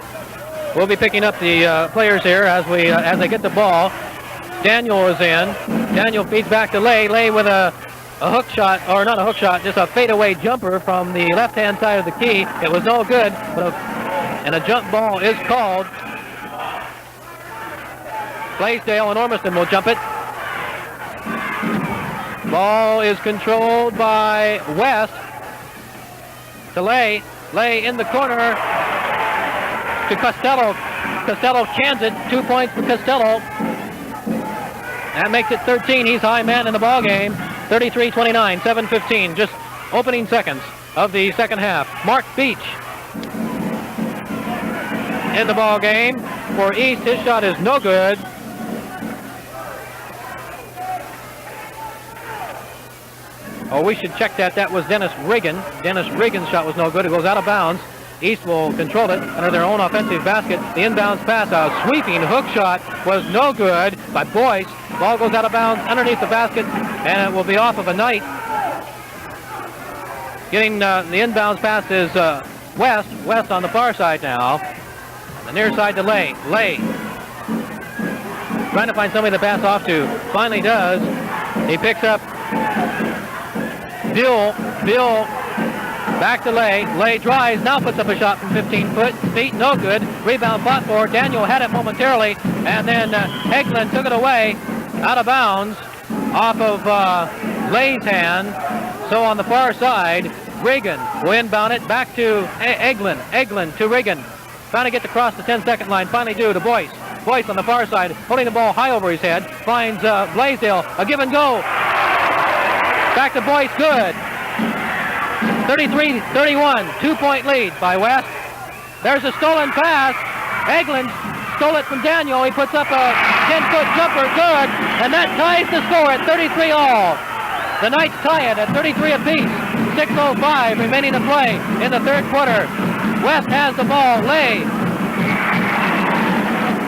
We'll be picking up the players here as they get the ball. Daniel is in. Daniel feeds back to Lay. Lay with a hook shot, or not a hook shot, just a fadeaway jumper from the left-hand side of the key. It was no good, and a jump ball is called. Blaisdell and Ormiston will jump it. Ball is controlled by West to Lay. Lay in the corner to Costello. Costello cans it. 2 points for Costello. That makes it 13. He's high man in the ball game. 33-29, 7:15. Just opening seconds of the second half. Mark Beach in the ball game for East. His shot is no good. Oh, we should check that. That was Dennis Riggin. Dennis Riggin's shot was no good. It goes out of bounds. East will control it under their own offensive basket. The inbounds pass, a sweeping hook shot was no good by Boyce. Ball goes out of bounds underneath the basket, and it will be off of a Knight. Getting the inbounds pass is West. West on the far side now. The near side to Lay. Lay trying to find somebody to pass off to. Finally does. He picks up Bill back to Lay. Lay drives, now puts up a shot from 15 feet, no good. Rebound fought for. Daniel had it momentarily, and then Eglin took it away out of bounds off of Lay's hand. So on the far side, Reagan will inbound it back to Eglin. Eglin to Reagan. Trying to get across the 10-second line. Finally do to Boyce. Boyce on the far side, holding the ball high over his head. Finds Blaisdell. A give and go. Back to Boyce. Good. 33-31. 2-point lead by West. There's a stolen pass. Eglin stole it from Daniel. He puts up a 10-foot jumper. Good. And that ties the score at 33 all. The Knights tie it at 33 apiece. 6:05 remaining to play in the third quarter. West has the ball. Lay.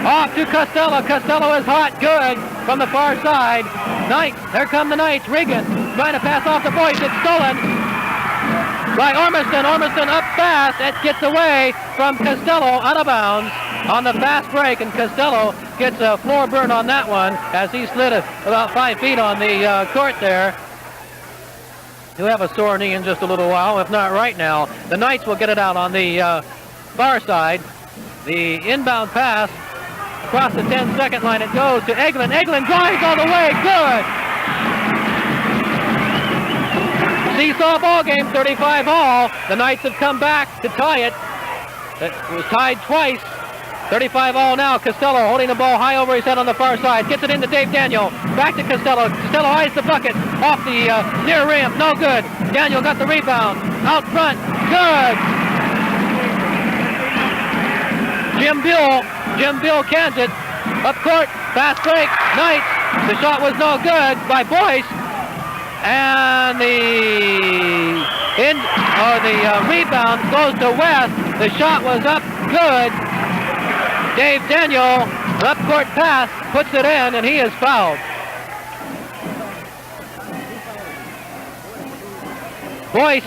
Off to Costello. Costello is hot. Good from the far side. Knights. There come the Knights. Regan trying to pass off the Boyce. It's stolen by Ormiston. Ormiston up fast. It gets away from Costello out of bounds on the fast break, and Costello gets a floor burn on that one as he slid about 5 feet on the court there. He'll have a sore knee in just a little while, if not right now. The Knights will get it out on the far side. The inbound pass across the 10-second line. It goes to Eglin. Eglin drives all the way. Good. Seesaw ball game, 35 all. The Knights have come back to tie it. It was tied twice 35 all now. Costello holding the ball high over his head on the far side. Gets it into Dave Daniel. Back to Costello. Costello eyes the bucket. Off the near rim. No good. Daniel got the rebound. Out front. Good. Jim Bill cans it. Up court. Fast break. Knights. The shot was no good by Boyce. And the rebound goes to West. The shot was up. Good. Dave Daniel, up court pass, puts it in, and he is fouled. Boyce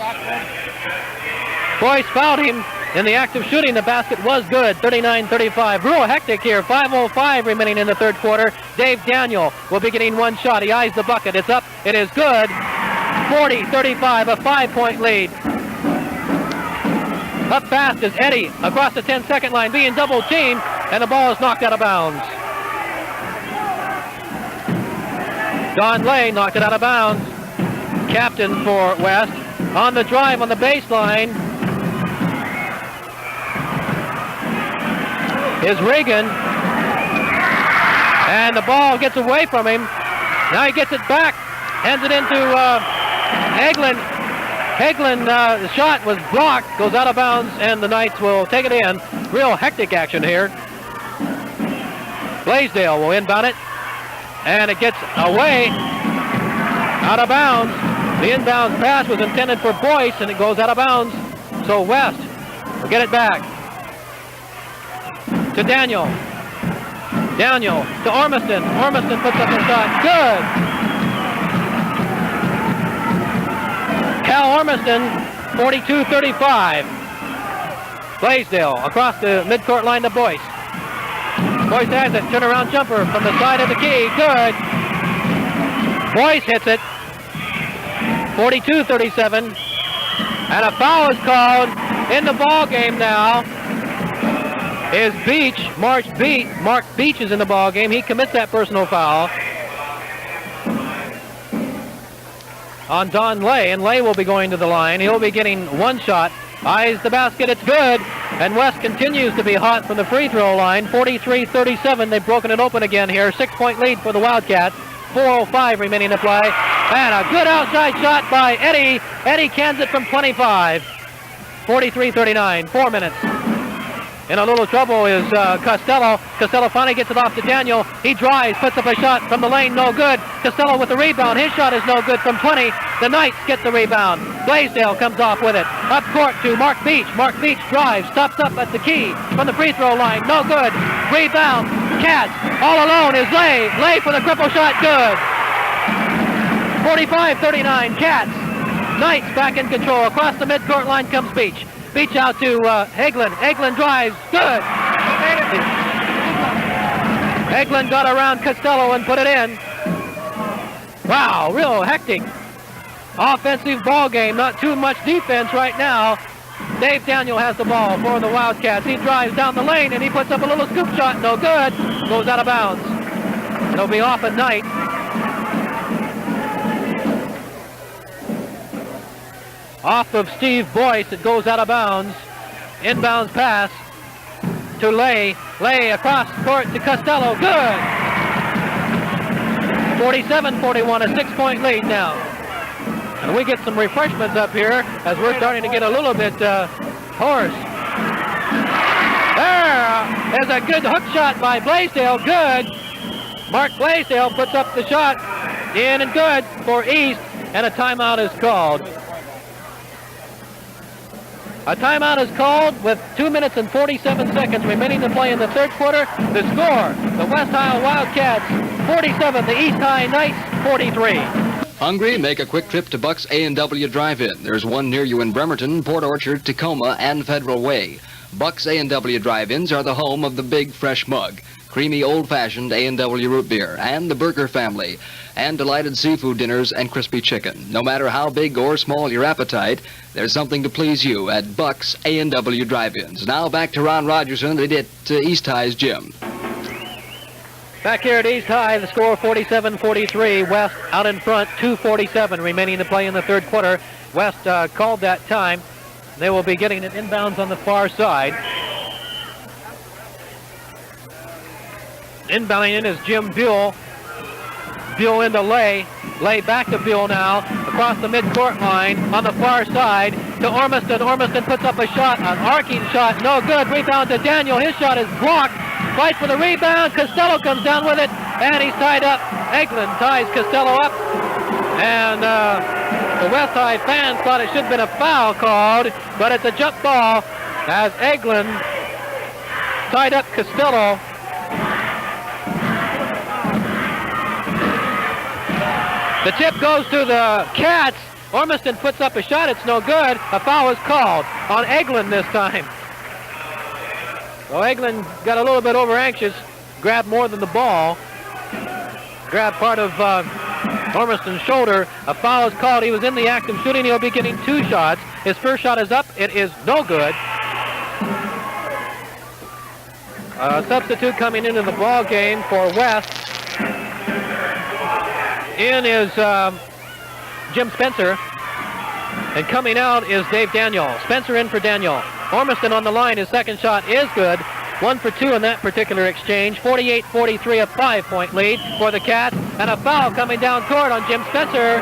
fouled him in the act of shooting. The basket was good, 39-35. Real hectic here, 5:05 remaining in the third quarter. Dave Daniel will be getting one shot. He eyes the bucket. It's up. It is good. 40-35, a 5-point lead. Up fast is Eddie across the 10-second line, being double teamed, and the ball is knocked out of bounds. Don Lay knocked it out of bounds. Captain for West. On the drive on the baseline is Regan. And the ball gets away from him. Now he gets it back. Hands it into Hagelin. Hagelin, the shot was blocked, goes out of bounds, and the Knights will take it in. Real hectic action here. Blaisdell will inbound it, and it gets away, out of bounds. The inbound pass was intended for Boyce, and it goes out of bounds. So West will get it back to Daniel. Daniel to Ormiston. Ormiston puts up a shot. Good. Cal Ormiston, 42-35. Blaisdell across the midcourt line to Boyce. Boyce has it. Turnaround jumper from the side of the key. Good. Boyce hits it. 42-37. And a foul is called in the ball game now. Is Beach. Mark Beach is in the ball game. He commits that personal foul on Don Lay, and Lay will be going to the line. He'll be getting one shot. Eyes the basket, it's good. And West continues to be hot from the free throw line. 43-37, they've broken it open again here. 6-point lead for the Wildcats. 4:05 remaining to play. And a good outside shot by Eddie. Eddie cans it from 25. 43-39, 4 minutes. In a little trouble is Costello. Costello finally gets it off to Daniel. He drives, puts up a shot from the lane, no good. Costello with the rebound. His shot is no good from 20. The Knights get the rebound. Blaisdell comes off with it. Up court to Mark Beach. Mark Beach drives, stops up at the key from the free throw line. No good. Rebound. Cats. All alone is Lay. Lay for the triple shot. Good. 45-39. Cats. Knights back in control. Across the midcourt line comes Beach. Beach out to Hagelin. Hagelin drives. Good. Hagelin got around Costello and put it in. Wow, real hectic offensive ball game. Not too much defense right now. Dave Daniel has the ball for the Wildcats. He drives down the lane and he puts up a little scoop shot. No good. Goes out of bounds. It'll be off at Knight. Off of Steve Boyce, it goes out of bounds. Inbounds pass to Lay. Lay across court to Costello. Good. 47-41, a 6-point lead now. And we get some refreshments up here as we're starting to get a little bit hoarse. There is a good hook shot by Blaisdell. Good. Mark Blaisdell puts up the shot. In and good for East. And a timeout is called. A timeout is called with 2 minutes and 47 seconds remaining to play in the third quarter. The score, the West Isle Wildcats 47, the East High Knights 43. Hungry? Make a quick trip to Buck's A&W Drive-In. There's one near you in Bremerton, Port Orchard, Tacoma, and Federal Way. Buck's A&W Drive-Ins are the home of the Big Fresh Mug, creamy old-fashioned A&W root beer, and the Burger family, and delighted seafood dinners and crispy chicken. No matter how big or small your appetite, there's something to please you at Buck's A&W Drive-Ins. Now back to Ron Rogerson at East High's gym. Back here at East High, the score 47-43. West out in front, 2:47 remaining to play in the third quarter. West called that time. They will be getting it inbounds on the far side. Inbounding in is Jim Buell. Buell into Lay. Lay back to Buell now. Across the midcourt line on the far side to Ormiston. Ormiston puts up a shot, an arcing shot. No good. Rebound to Daniel. His shot is blocked. Fight for the rebound. Costello comes down with it. And he's tied up. Eglin ties Costello up. And the West High fans thought it should have been a foul called. But it's a jump ball as Eglin tied up Costello. The tip goes to the Cats. Ormiston puts up a shot. It's no good. A foul is called on Eglin this time. So Eglin got a little bit over anxious. Grabbed more than the ball. Grabbed part of Ormiston's shoulder. A foul is called. He was in the act of shooting. He'll be getting 2 shots. His first shot is up. It is no good. Substitute coming into the ball game for West. In is Jim Spencer, and coming out is Dave Daniel. Spencer in for Daniel. Ormiston on the line. His second shot is good. 1 for 2 in that particular exchange. 48-43, a 5-point lead for the Cats, and a foul coming down court on Jim Spencer.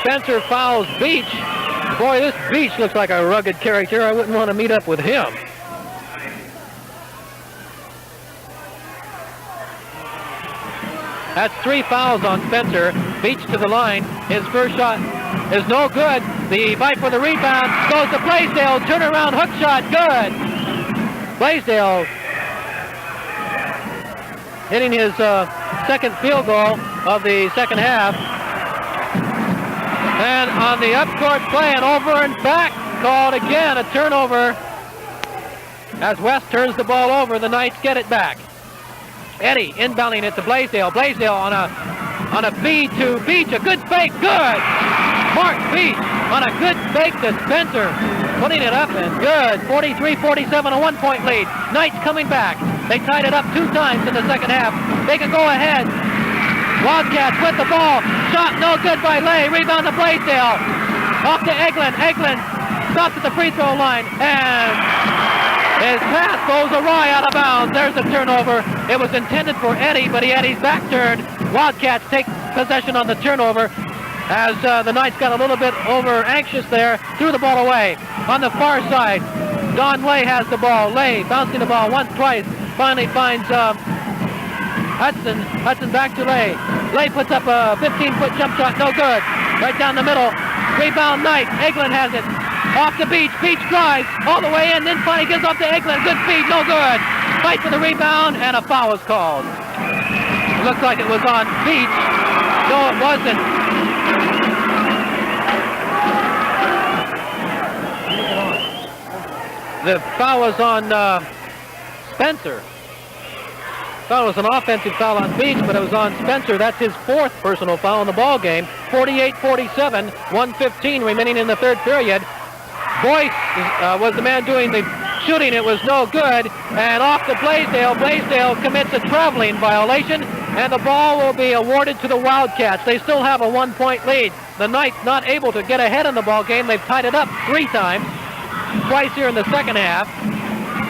Spencer fouls Beach. Boy, this Beach looks like a rugged character. I wouldn't want to meet up with him. That's 3 fouls on Spencer. Beach to the line. His first shot is no good. The fight for the rebound goes to Blaisdell. Turnaround hook shot. Good. Blaisdell hitting his second field goal of the second half. And on the upcourt play, an over and back called again. A turnover as West turns the ball over. The Knights get it back. Eddie inbounding it to Blaisdell. Blaisdell on a feed to Beach. A good fake. Good. Mark Beach on a good fake to Spencer. Putting it up and good. 43-47, a 1-point lead. Knights coming back. They tied it up 2 times in the second half. They can go ahead. Wildcats with the ball. Shot no good by Lay. Rebound to Blaisdell. Off to Eglin. Eglin stops at the free throw line. And his pass goes awry out of bounds. There's a turnover. It was intended for Eddie, but Eddie's back turned. Wildcats take possession on the turnover as the Knights got a little bit over anxious there. Threw the ball away. On the far side, Don Lay has the ball. Lay bouncing the ball once, twice. Finally finds Hudson. Hudson back to Lay. Lay puts up a 15-foot jump shot. No good. Right down the middle. Rebound Knight. Eglin has it. Off the Beach. Beach drives all the way in. Then finally gives off to Eglin. Good feed. No good. Fight for the rebound. And a foul is called. It looks like it was on Beach. No, it wasn't. The foul was on Spencer. Thought it was an offensive foul on Beach, but it was on Spencer. That's his 4th personal foul in the ball game. 48-47, 1:15 remaining in the third period. Boyce was the man doing the shooting. It was no good. And off to Blaisdell. Blaisdell commits a traveling violation, and the ball will be awarded to the Wildcats. They still have a 1-point lead. The Knights not able to get ahead in the ball game. They've tied it up 3 times, twice here in the second half.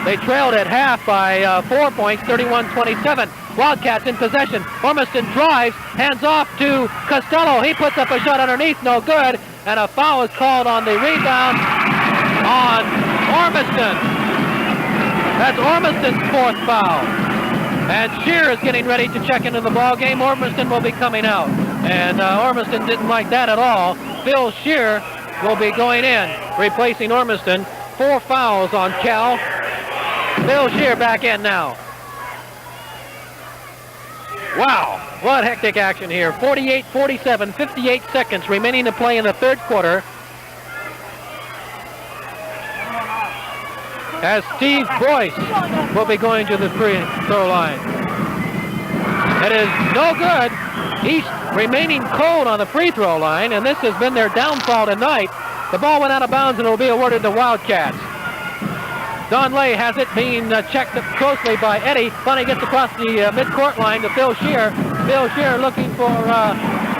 They trailed at half by 4 points, 31-27. Wildcats in possession. Ormiston drives, hands off to Costello. He puts up a shot underneath, no good. And a foul is called on the rebound on Ormiston. That's Ormiston's 4th foul. And Shear is getting ready to check into the ball game. Ormiston will be coming out. And Ormiston didn't like that at all. Phil Shear will be going in, replacing Ormiston. 4 fouls on Cal. Phil Shear back in now. Wow, what hectic action here. 48-47, 58 seconds remaining to play in the third quarter. As Steve Boyce will be going to the free throw line. It is no good. East remaining cold on the free throw line, and this has been their downfall tonight. The ball went out of bounds and it will be awarded to Wildcats. Don Lay has it, being checked closely by Eddie. Finally gets across the midcourt line to Phil Shear. Phil Shear looking for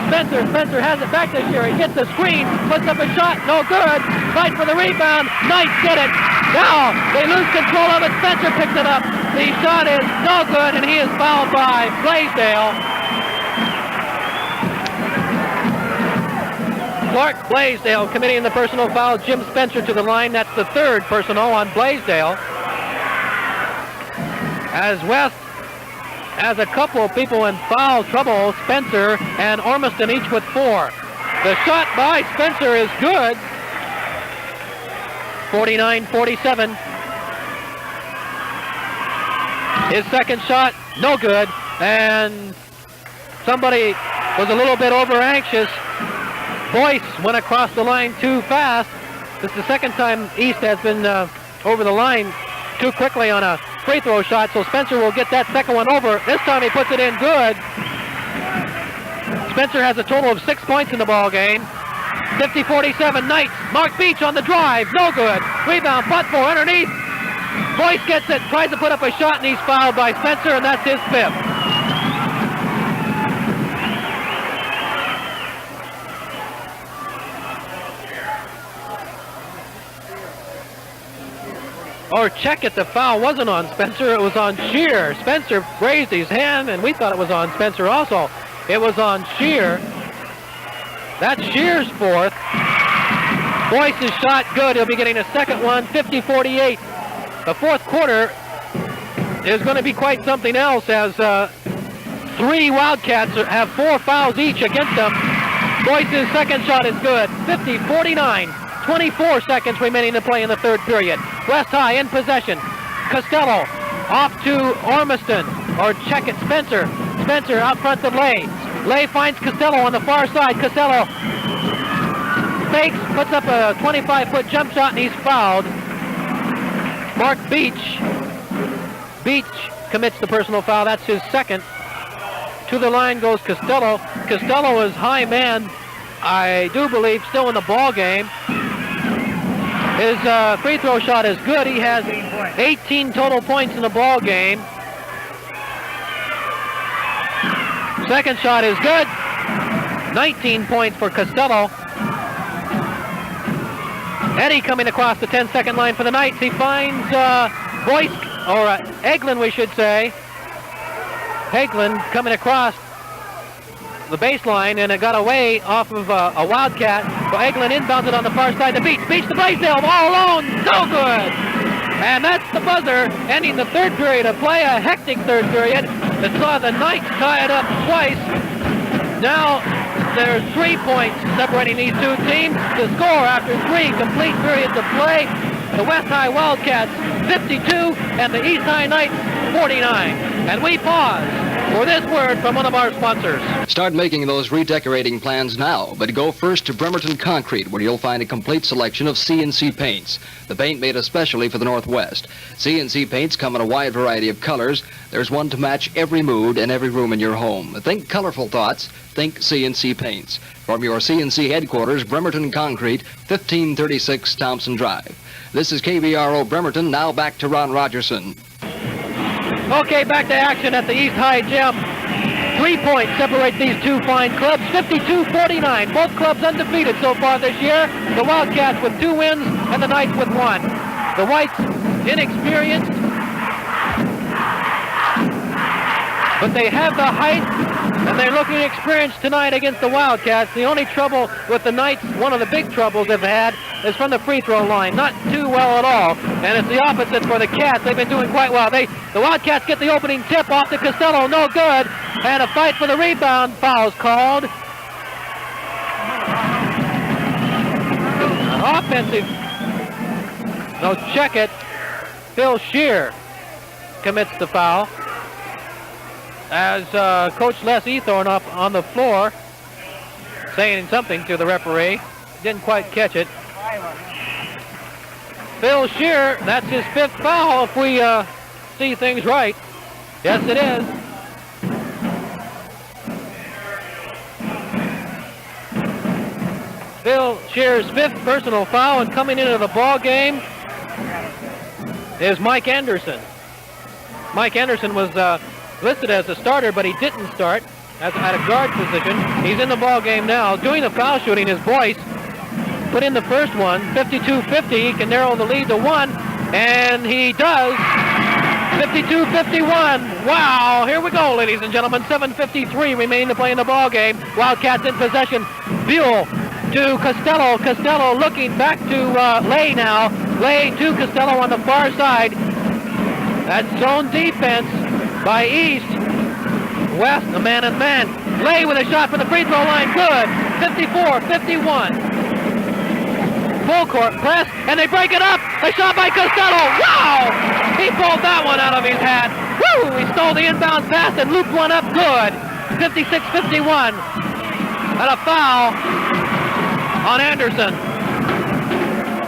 Spencer. Spencer has it back to Shear. He gets the screen, puts up a shot, no good. Fight for the rebound. Knights get it. Now they lose control of it. Spencer picks it up. The shot is no good, and he is fouled by Blaisdell. Clark Blaisdell committing the personal foul. Jim Spencer to the line. That's the third personal on Blaisdell. As West has a couple of people in foul trouble, Spencer and Ormiston each with 4. The shot by Spencer is good. 49-47. His second shot, no good. And somebody was a little bit over anxious. Boyce went across the line too fast. This is the second time East has been over the line too quickly on a free throw shot, so Spencer will get that second one over. This time he puts it in good. Spencer has a total of 6 points in the ball game. 50-47 Knights. Mark Beach on the drive, no good. Rebound, butt for underneath. Boyce gets it, tries to put up a shot, and he's fouled by Spencer, and that's his 5th. Or check it, the foul wasn't on Spencer, it was on Shear. Spencer raised his hand, and we thought it was on Spencer also. It was on Shear. That's Shear's 4th. Boyce's shot good, he'll be getting a second one, 50-48. The fourth quarter is going to be quite something else, as 3 Wildcats have 4 fouls each against them. Boyce's second shot is good, 50-49. 24 seconds remaining to play in the third period. West High in possession. Costello off to Ormiston, or check it, Spencer. Spencer out front to Lay. Lay finds Costello on the far side. Costello fakes, puts up a 25-foot jump shot, and he's fouled. Mark Beach. Beach commits the personal foul. That's his second. To the line goes Costello. Costello is high man, I do believe, still in the ball game. His free throw shot is good. He has 18 total points in the ball game. Second shot is good. 19 points for Costello. Eddie coming across the 10-second line for the Knights. He finds Boyce, or Eglin, we should say. Eglin coming across the baseline, and it got away off of a Wildcat. So Eglin inbounds it on the far side to Beach. Beach to Blaisdell, all alone, no good! And that's the buzzer, ending the third period of play, a hectic third period that saw the Knights tie it up twice. Now there's 3 points separating these two teams. The score after 3 complete periods of play, the West High Wildcats 52 and the East High Knights 49. And we pause for this word from one of our sponsors. Start making those redecorating plans now, but go first to Bremerton Concrete, where you'll find a complete selection of CNC paints. The paint made especially for the Northwest. CNC paints come in a wide variety of colors. There's one to match every mood and every room in your home. Think colorful thoughts, think CNC paints. From your CNC headquarters, Bremerton Concrete, 1536 Thompson Drive. This is KBRO Bremerton. Now back to Ron Rogerson. Okay, back to action at the East High Gym. 3 points separate these two fine clubs, 52-49. Both clubs undefeated so far this year. The Wildcats with 2 wins and the Knights with 1. The Whites inexperienced, but they have the height, and they're looking experienced tonight against the Wildcats. The only trouble with the Knights, one of the big troubles they've had, is from the free throw line. Not too well at all. And it's the opposite for the Cats. They've been doing quite well. The Wildcats get the opening tip off to Costello. No good. And a fight for the rebound. Foul's called. An offensive. No, check it. Phil Shear commits the foul. As Coach Les Ethorn up on the floor saying something to the referee. Didn't quite catch it. Phil Shear, that's his 5th foul if we see things right. Yes, it is. Phil Shear's 5th personal foul, and coming into the ball game is Mike Anderson. Mike Anderson was listed as a starter, but he didn't start at a guard position. He's in the ball game now. Doing the foul shooting is Boyce. Put in the first one, 52-50. He can narrow the lead to 1. And he does. 52-51. Wow, here we go, ladies and gentlemen. 7:53 remaining to play in the ball game. Wildcats in possession. Buell to Costello. Costello looking back to Lay now. Lay to Costello on the far side. That's zone defense by East. West, a man and man. Lay with a shot from the free throw line. Good. 54-51. Full court press, and they break it up. A shot by Costello. Wow! He pulled that one out of his hat. Woo! He stole the inbound pass and looped one up good. 56-51. And a foul on Anderson.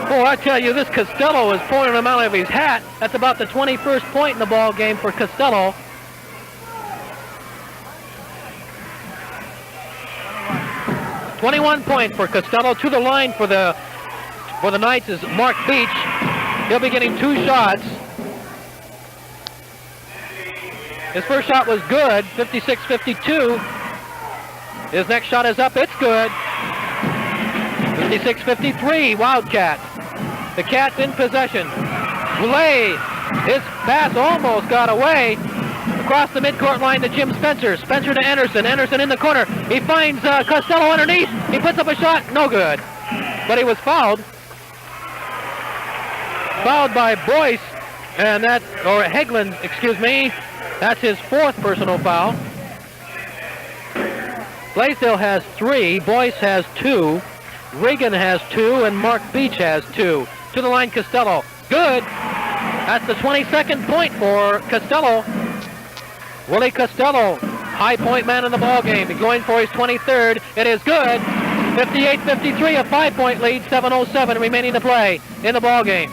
Boy, I tell you, this Costello is pulling him out of his hat. That's about the 21st point in the ball game for Costello. .21 points for Costello. To the line for the Knights is Mark Beach. He'll be getting 2 shots. His first shot was good, 56-52. His next shot is up, it's good. 56-53, Wildcats. The Cats in possession. Lay, his pass almost got away. Across the midcourt line to Jim Spencer. Spencer to Anderson. Anderson in the corner. He finds Costello underneath. He puts up a shot, no good. But he was fouled. Fouled by Boyce, and or Hegland, excuse me. That's his 4th personal foul. Blaisdell has 3, Boyce has 2, Regan has 2, and Mark Beach has 2. To the line, Costello. Good. That's the 22nd point for Costello. Willie Costello, high point man in the ball game. He's going for his 23rd. It is good. 58-53, a 5-point lead. 7:07 remaining to play in the ball game.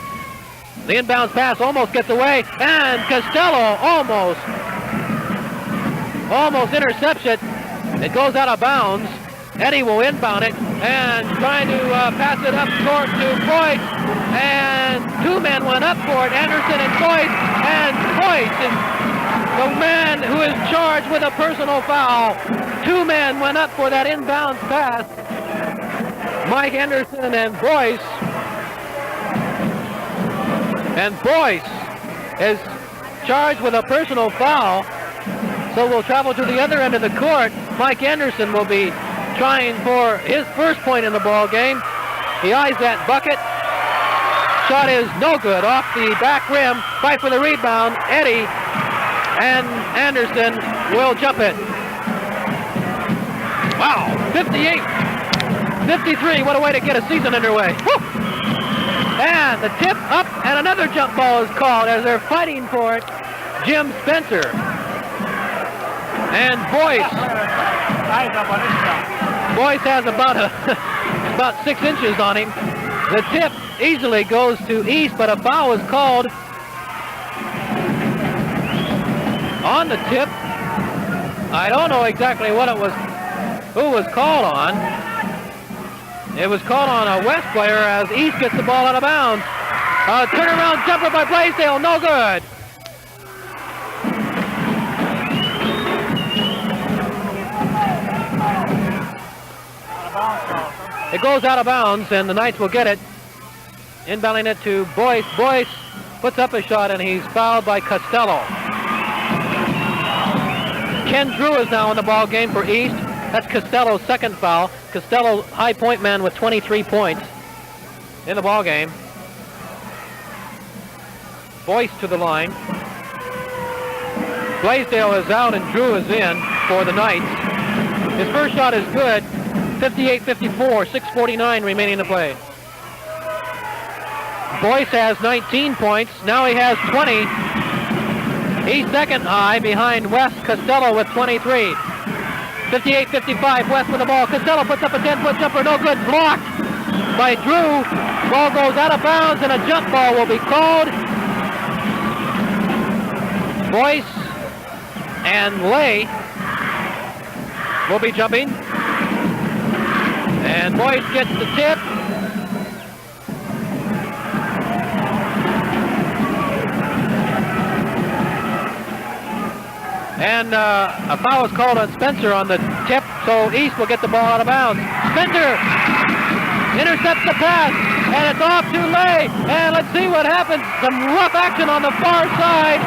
The inbounds pass almost gets away, and Costello almost intercepts it. It goes out of bounds. Eddie will inbound it, and trying to pass it up court to Boyce, and 2 men went up for it, Anderson and Boyce is the man who is charged with a personal foul. 2 men went up for that inbounds pass. Mike Anderson and Boyce. And Boyce is charged with a personal foul. So we'll travel to the other end of the court. Mike Anderson will be trying for his first point in the ball game. He eyes that bucket. Shot is no good. Off the back rim. Fight for the rebound. Eddie and Anderson will jump it. Wow. 58-53. What a way to get a season underway. Woo! And the tip up, and another jump ball is called as they're fighting for it. Jim Spencer and Boyce. Boyce has about 6 inches on him. The tip easily goes to East, but a foul is called on the tip. I don't know exactly what it was, who was called on. It was called on a West player as East gets the ball out of bounds. Turnaround jumper by Blaisdell, no good. It goes out of bounds, and the Knights will get it. Inbounding it to Boyce. Boyce puts up a shot, and he's fouled by Costello. Ken Drew is now in the ball game for East. That's Costello's 2nd foul. Costello, high point man with 23 points in the ball game. Boyce to the line. Blaisdell is out and Drew is in for the Knights. His first shot is good. 58-54, 6:49 remaining to play. Boyce has 19 points. Now he has 20. He's 2nd high behind West Costello with 23. 58-55, West with the ball. Costello puts up a 10-foot jumper, no good. Blocked by Drew. Ball goes out of bounds, and a jump ball will be called. Boyce and Lay will be jumping. And Boyce gets the tip. And a foul is called on Spencer on the tip, so East will get the ball out of bounds. Spencer intercepts the pass. and it's off to Lay. And let's see what happens. Some rough action on the far side.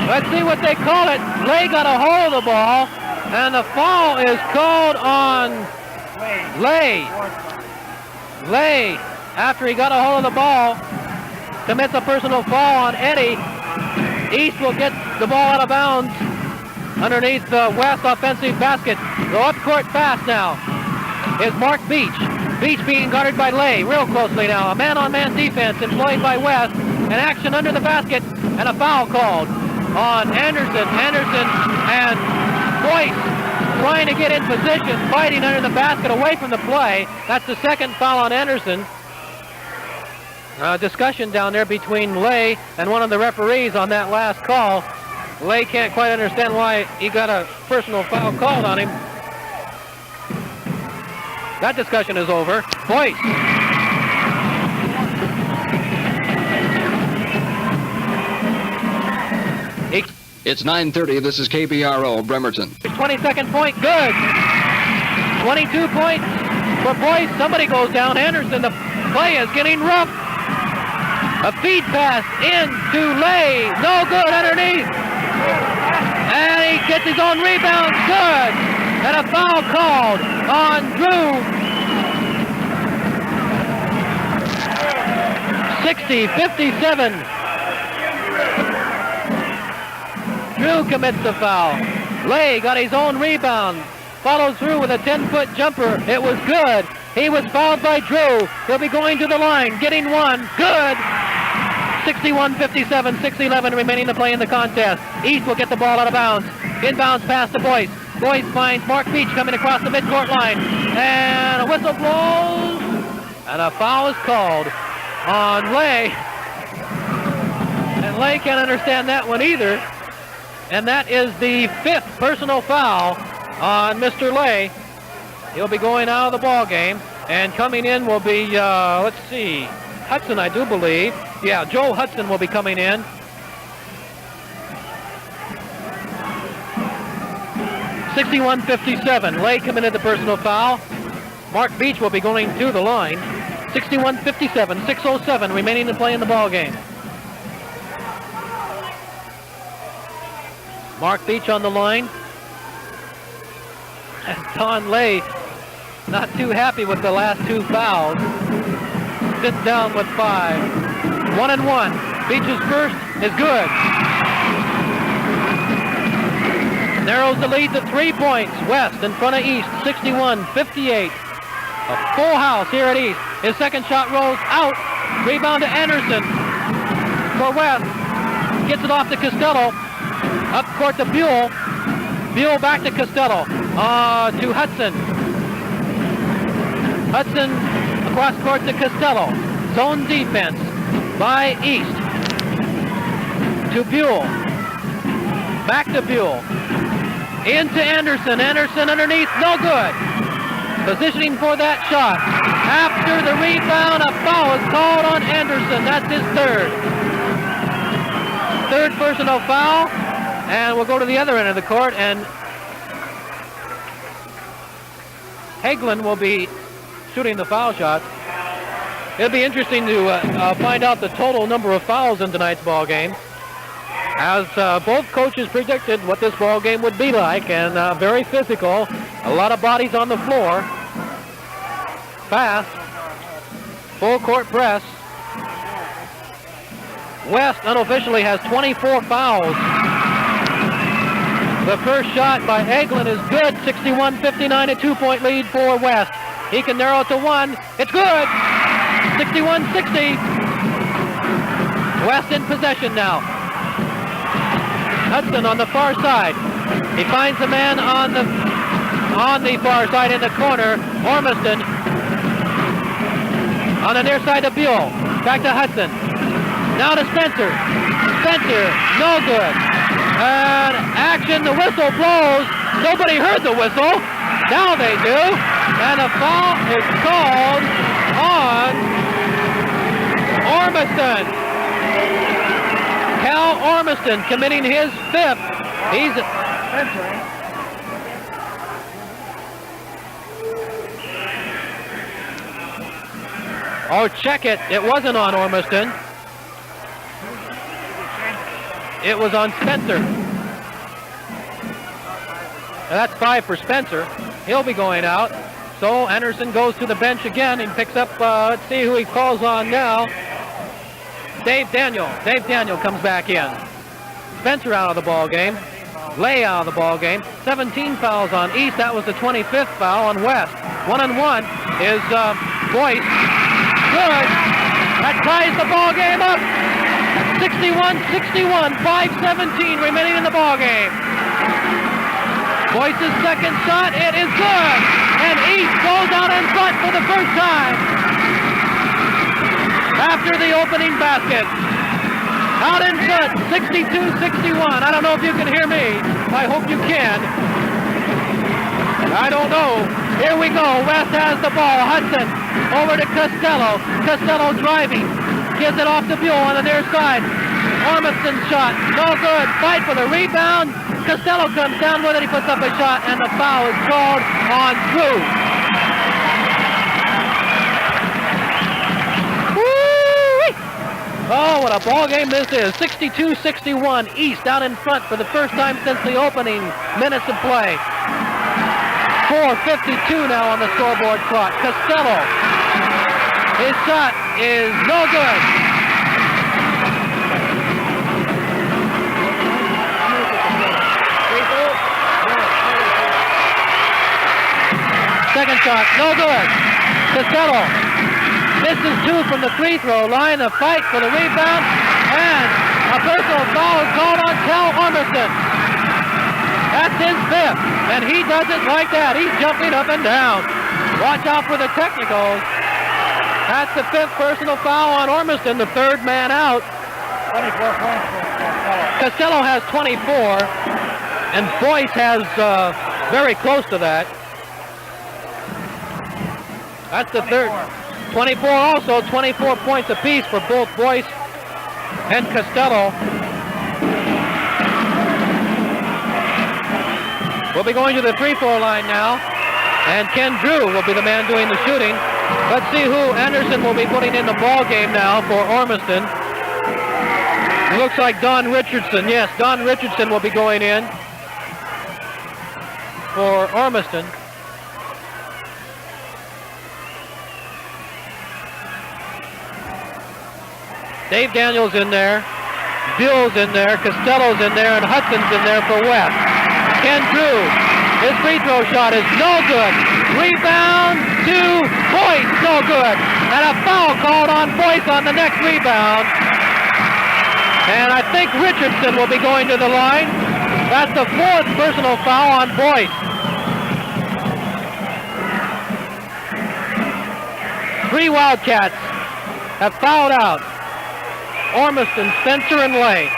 Let's see what they call it. Lay got a hold of the ball, and the foul is called on Lay. Lay, after he got a hold of the ball, commits a personal foul on Eddie. East will get the ball out of bounds underneath the West offensive basket. Go up court fast now is Mark Beach. Beach being guarded by Lay real closely now. A man-on-man defense employed by West. An action under the basket and a foul called on Anderson. Anderson and Boyce trying to get in position, fighting under the basket away from the play. That's the second foul on Anderson. Discussion down there between Lay and one of the referees on that last call. Lay can't quite understand why he got a personal foul called on him. That discussion is over. Boyce. It's 9:30. This is KBRO, Bremerton. 22nd point, good. 22 points for Boyce. Somebody goes down. Anderson, the play is getting rough. A feed pass into Lay. No good underneath. And he gets his own rebound. Good. And a foul called on Drew. 60-57. Drew commits the foul. Lay got his own rebound. Follows through with a 10-foot jumper. It was good. He was fouled by Drew. He'll be going to the line, getting one. Good. 61-57, 6-11 remaining to play in the contest. East will get the ball out of bounds. Inbounds pass to Boyce. Boyce finds Mark Beach coming across the midcourt line. And a whistle blows. And a foul is called on Lay. And Lay can't understand that one either. And that is the 5th personal foul on Mr. Lay. He'll be going out of the ball game. And coming in will be, let's see, Hudson, I do believe. Yeah, Joe Hudson will be coming in. (61-57). Lay committed the personal foul. Mark Beach will be going to the line. 61-57, 6:07 remaining to play in the ball game. Mark Beach on the line. And Don Lay not too happy with the last 2 fouls. Sits down with 5. 1-1. Beach's first is good. Narrows the lead to 3 points. West in front of East, 61-58. A full house here at East. His second shot rolls out. Rebound to Anderson for West. Gets it off to Costello. Up court to Buell. Buell back to Costello. To Hudson. Hudson across court to Costello. Zone defense by East. To Buell. Back to Buell. Into Anderson. Anderson underneath. No good. Positioning for that shot. After the rebound, a foul is called on Anderson. That's his third. Third personal foul. And we'll go to the other end of the court, and Hagelin will be shooting the foul shot. It'll be interesting to find out the total number of fouls in tonight's ball game, as both coaches predicted what this ball game would be like, and very physical. A lot of bodies on the floor. Fast. Full court press. West unofficially has 24 fouls. The first shot by Hagelin is good. 61-59, a 2-point lead for West. He can narrow it to 1. It's good. 61-60. West in possession now. Hudson on the far side. He finds the man on the far side in the corner. Ormiston on the near side of Buell. Back to Hudson. Now to Spencer. Spencer, no good. And action, the whistle blows. Nobody heard the whistle. Now they do. And a foul is called on Ormiston. Cal Ormiston committing his 5th. Oh, check it. It wasn't on Ormiston. It was on Spencer. That's 5 for Spencer. He'll be going out. So Anderson goes to the bench again and picks up, let's see who he calls on now. Dave Daniel. Dave Daniel comes back in. Spencer out of the ball game. Lay out of the ball game. 17 fouls on East. That was the 25th foul on West. 1-on-1 is Boyce. Good. That ties the ball game up. 61-61. 5:17 remaining in the ball game. Boyce's second shot. It is good. And East goes out in front for the first time after the opening basket. Out in front, 62-61. I don't know if you can hear me. I hope you can. I don't know. Here we go. West has the ball. Hudson over to Costello. Costello driving. Gives it off to Buell on the near side. Ormiston's shot. No good. Fight for the rebound. Costello comes down with it. He puts up a shot, and the foul is called on Drew. Oh, what a ball game this is. 62-61. East out in front for the first time since the opening minutes of play. 4:52 now on the scoreboard clock. Costello. His shot is no good. Second shot, no good. Costello. Misses 2 from the free throw line. A fight for the rebound. And a personal foul is called on Cal Ormiston. That's his 5th. And he does it like that. He's jumping up and down. Watch out for the technicals. That's the 5th personal foul on Ormiston, the 3rd man out. 24 points for Costello. Costello has 24. And Boyce has very close to that. That's the 3rd. 24 also, 24 points apiece for both Boyce and Costello. We'll be going to the free throw line now, and Ken Drew will be the man doing the shooting. Let's see who Anderson will be putting in the ball game now for Ormiston. It looks like Don Richardson. Yes, Don Richardson will be going in for Ormiston. Dave Daniels in there, Bill's in there, Costello's in there, and Hudson's in there for West. Ken Drew, his free throw shot is no good. Rebound to Boyce, no good. And a foul called on Boyce on the next rebound. And I think Richardson will be going to the line. That's the 4th personal foul on Boyce. 3 Wildcats have fouled out. Ormiston, Spencer, and Lay.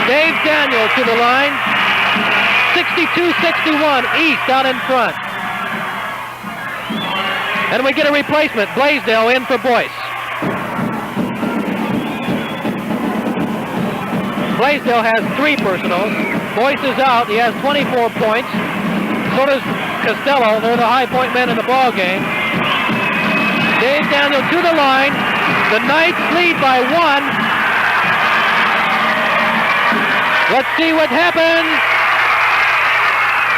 Dave Daniel to the line. 62-61, East out in front. And we get a replacement. Blaisdell in for Boyce. Blaisdell has 3 personals. Boyce is out. He has 24 points. So does Costello. They're the high point men in the ball game. Dave Daniel to the line. The Knights lead by 1. Let's see what happens.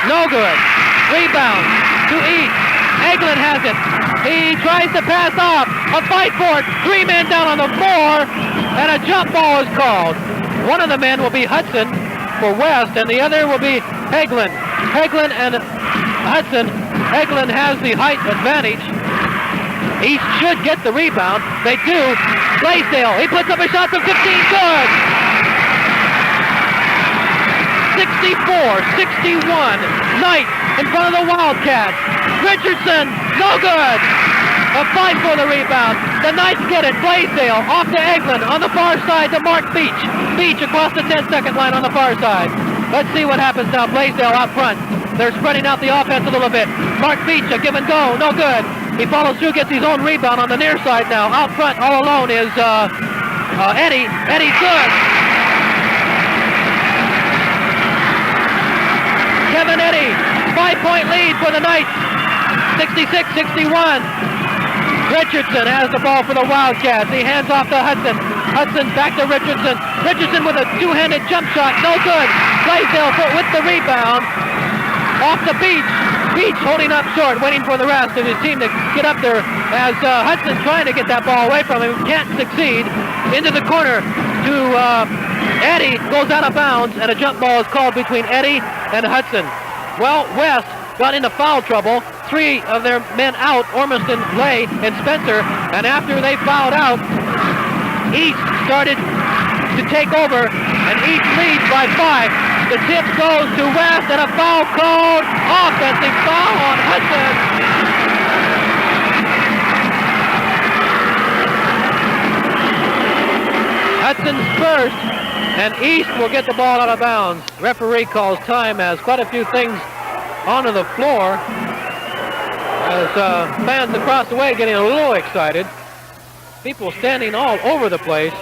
No good. Rebound to East. Eglin has it. He tries to pass off. A fight for it. 3 men down on the floor. And a jump ball is called. One of the men will be Hudson for West, and the other will be Eglin. Eglin and Hudson. Eglin has the height advantage. East should get the rebound. They do. Blaisdell, he puts up a shot from 15. Good. 64-61. Knight in front of the Wildcats. Richardson, no good. A fight for the rebound. The Knights get it. Blaisdell off to Eglin on the far side to Mark Beach. Beach across the 10-second line on the far side. Let's see what happens now. Blaisdell out front. They're spreading out the offense a little bit. Mark Beach, a give and go, no good. He follows through, gets his own rebound on the near side now. Out front, all alone is Eddie. Eddie's good. Kevin Eddy, 5-point lead for the Knights. 66-61. Richardson has the ball for the Wildcats. He hands off to Hudson. Hudson back to Richardson. Richardson with a two-handed jump shot. No good. Blaisdell with the rebound. Off the Beach. Beach holding up short, waiting for the rest of his team to get up there as Hudson trying to get that ball away from him. Can't succeed. Into the corner to Eddie. Goes out of bounds, and a jump ball is called between Eddie and Hudson. Well, West got into foul trouble. Three of their men out, Ormiston, Lay, and Spencer. And after they fouled out, East started to take over, and East leads by 5. The tip goes to West, and a foul called. Offensive foul on Hudson. Hudson's first, and East will get the ball out of bounds. Referee calls time as quite a few things onto the floor. As fans across the way getting a little excited. People standing all over the place.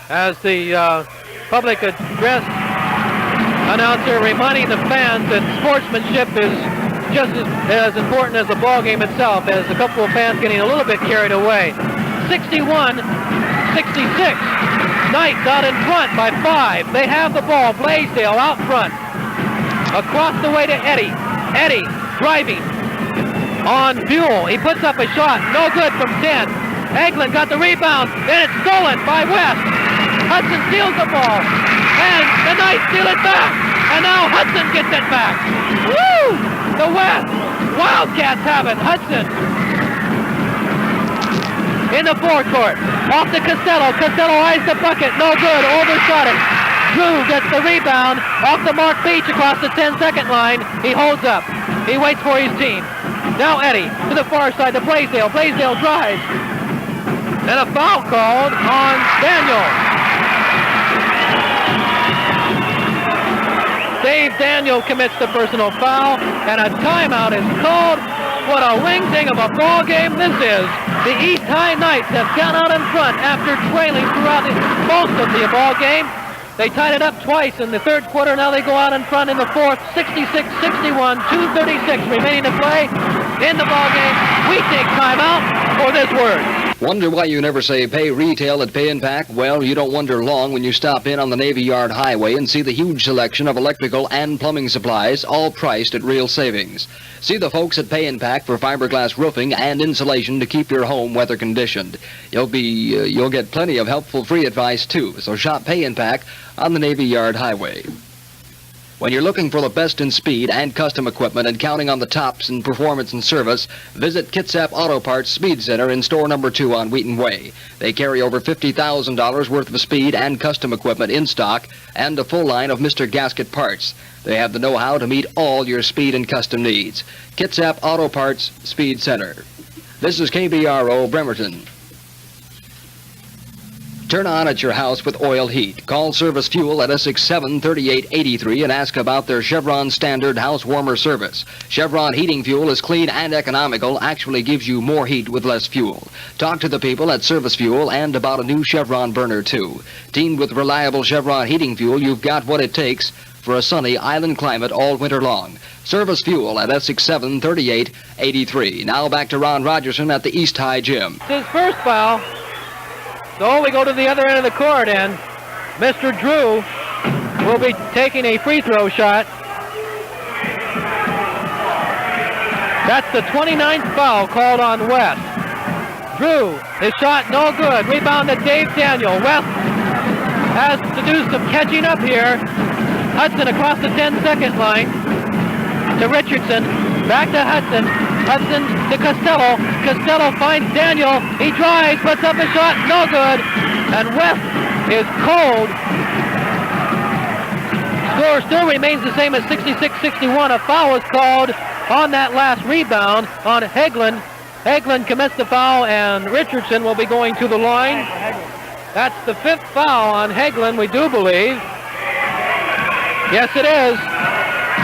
As the public address announcer reminding the fans that sportsmanship is just as important as the ball game itself, as a couple of fans getting a little bit carried away. 61-66. Knights out in front by 5. They have the ball. Blaisdell out front. Across the way to Eddie. Eddie driving on Buell. He puts up a shot. No good from 10. Eglin got the rebound. Then it's stolen by West. Hudson steals the ball. And the Knights steal it back. And now Hudson gets it back. Woo! The West Wildcats have it. Hudson in the forecourt. Off to Costello. Costello eyes the bucket. No good. Overshot it. Drew gets the rebound off the Mark Beach across the 10-second line. He holds up. He waits for his team. Now Eddie to the far side to Blaisdell. Blaisdell drives. And a foul called on Daniel. Dave Daniel commits the personal foul, and a timeout is called. What a wing-ding of a ball game this is. The East High Knights have gone out in front after trailing throughout most of the ball game. They tied it up twice in the third quarter. Now they go out in front in the fourth. 66-61, 2:36 remaining to play in the ball game. We take timeout for this word. Wonder why you never say pay retail at Pay and Pack? Well, you don't wonder long when you stop in on the Navy Yard Highway and see the huge selection of electrical and plumbing supplies, all priced at real savings. See the folks at Pay and Pack for fiberglass roofing and insulation to keep your home weather conditioned. You'll get plenty of helpful free advice too. So shop Pay and Pack on the Navy Yard Highway. When you're looking for the best in speed and custom equipment and counting on the tops in performance and service, visit Kitsap Auto Parts Speed Center in store number 2 on Wheaton Way. They carry over $50,000 worth of speed and custom equipment in stock and a full line of Mr. Gasket parts. They have the know-how to meet all your speed and custom needs. Kitsap Auto Parts Speed Center. This is KBRO Bremerton. Turn on at your house with oil heat. Call Service Fuel at Essex 73883 and ask about their Chevron Standard House Warmer service. Chevron heating fuel is clean and economical, actually gives you more heat with less fuel. Talk to the people at Service Fuel and about a new Chevron burner too. Teamed with reliable Chevron heating fuel, you've got what it takes for a sunny island climate all winter long. Service Fuel at Essex 73883. Now back to Ron Rogerson at the East High Gym. It's his first foul. So we go to the other end of the court, and Mr. Drew will be taking a free throw shot. That's the 29th foul called on West. Drew, his shot no good. Rebound to Dave Daniel. West has to do some catching up here. Hudson across the 10-second line to Richardson. Back to Hudson. Hudson to Costello. Costello finds Daniel. He drives, puts up a shot, no good. And West is cold. Score still remains the same as 66-61. A foul is called on that last rebound on Heglin. Heglin commits the foul, and Richardson will be going to the line. That's the 5th foul on Heglin, we do believe. Yes, it is.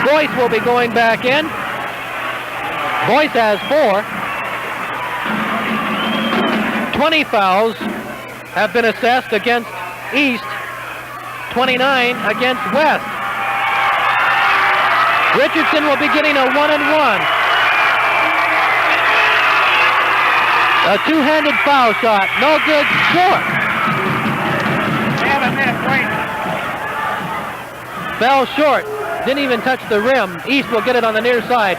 Boyce will be going back in. Boyce has 4. 20 fouls have been assessed against East, 29 against West. Richardson will be getting a 1-and-1. A two-handed foul shot. No good. Short. We have a minute. Wait. Fell short. Didn't even touch the rim. East will get it on the near side.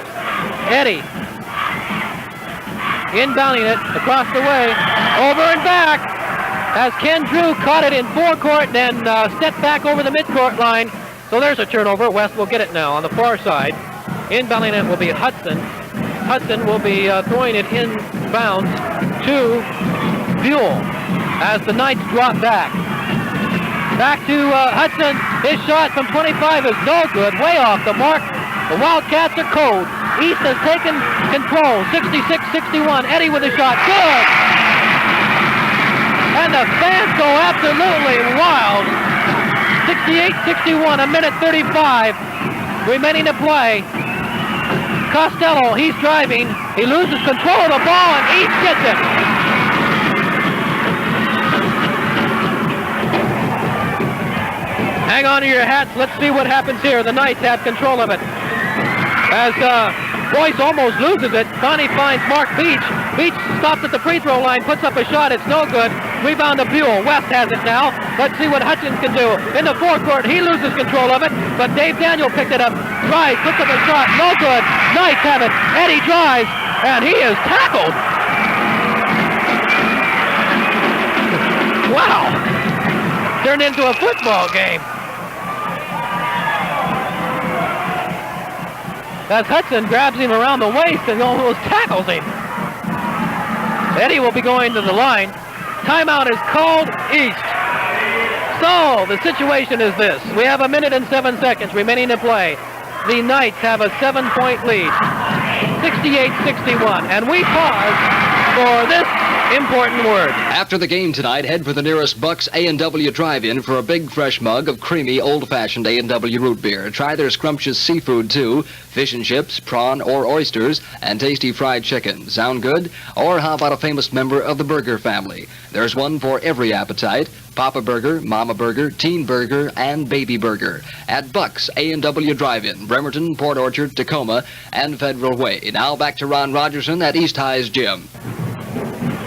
Eddie. Inbounding it across the way. Over and back. As Ken Drew caught it in forecourt and stepped back over the midcourt line. So there's a turnover. West will get it now on the far side. Inbounding it will be Hudson. Hudson will be throwing it inbounds to Buell as the Knights drop back. Back to Hudson. His shot from 25 is no good. Way off the mark. The Wildcats are cold. East has taken control. 66-61. Eddie with a shot. Good! And the fans go absolutely wild. 68-61. A minute 35 remaining to play. Costello, he's driving. He loses control of the ball, and East gets it. Hang on to your hats. Let's see what happens here. The Knights have control of it. As Boyce almost loses it, Connie finds Mark Beach. Beach stops at the free throw line, puts up a shot. It's no good. Rebound to Buell. West has it now. Let's see what Hutchins can do. In the forecourt, he loses control of it, but Dave Daniel picked it up. Drives, puts up a shot. No good. Knights have it. Eddie drives, and he is tackled. Wow. Turned into a football game. As Hudson grabs him around the waist and almost tackles him. Eddie will be going to the line. Timeout is called East. So the situation is this. We have a minute and 7 seconds remaining to play. The Knights have a 7-point lead. 68-61. And we pause for this important word. After the game tonight, head for the nearest Bucks A&W Drive-In for a big fresh mug of creamy, old-fashioned A&W root beer. Try their scrumptious seafood, too. Fish and chips, prawn or oysters, and tasty fried chicken. Sound good? Or how about a famous member of the burger family? There's one for every appetite. Papa Burger, Mama Burger, Teen Burger, and Baby Burger. At Bucks A&W Drive-In, Bremerton, Port Orchard, Tacoma, and Federal Way. Now back to Ron Rogerson at East High's gym.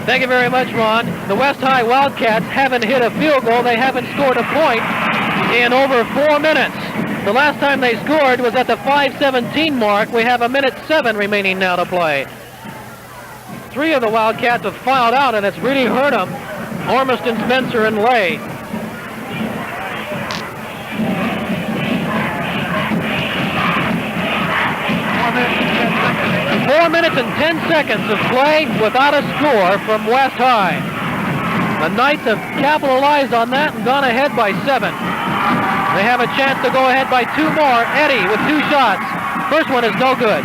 Thank you very much, Ron. The West High Wildcats haven't hit a field goal. They haven't scored a point in over 4 minutes. The last time they scored was at the 5:17 mark. We have a minute 7 remaining now to play. 3 of the Wildcats have fouled out, and it's really hurt them. Ormiston, Spencer, and Lay. Four minutes and 10 seconds of play without a score from West High. The Knights have capitalized on that and gone ahead by 7. They have a chance to go ahead by 2 more. Eddie with 2 shots. First one is no good.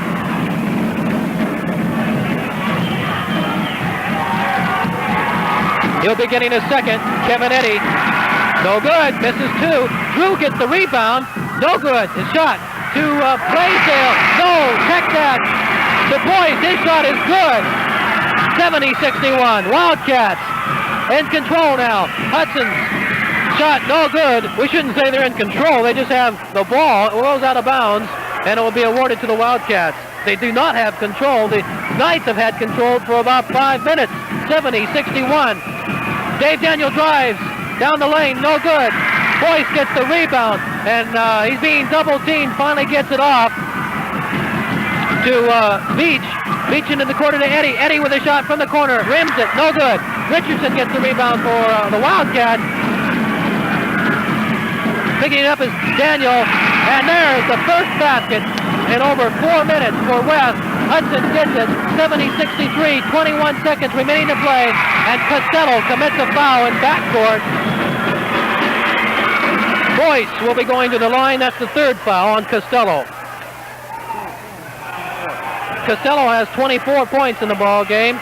He'll be getting a second. Kevin Eddie. No good. Misses 2. Drew gets the rebound. No good. His shot to Blaisdell. No. Check that. To Boyce. His shot is good. 70-61. Wildcats in control now. Hudson's shot no good. We shouldn't say they're in control. They just have the ball. It rolls out of bounds, and it will be awarded to the Wildcats. They do not have control. The Knights have had control for about 5 minutes. 70-61. Dave Daniel drives down the lane. No good. Boyce gets the rebound, and he's being double-teamed. Finally gets it off to Beach. Beach into the corner to Eddie. Eddie with a shot from the corner. Rims it. No good. Richardson gets the rebound for the Wildcats. Picking it up is Daniel. And there's the first basket in over 4 minutes for West. Hudson gets it. 70-63. 21 seconds remaining to play. And Costello commits a foul in backcourt. Boyce will be going to the line. That's the 3rd foul on Costello. Costello has 24 points in the ball game.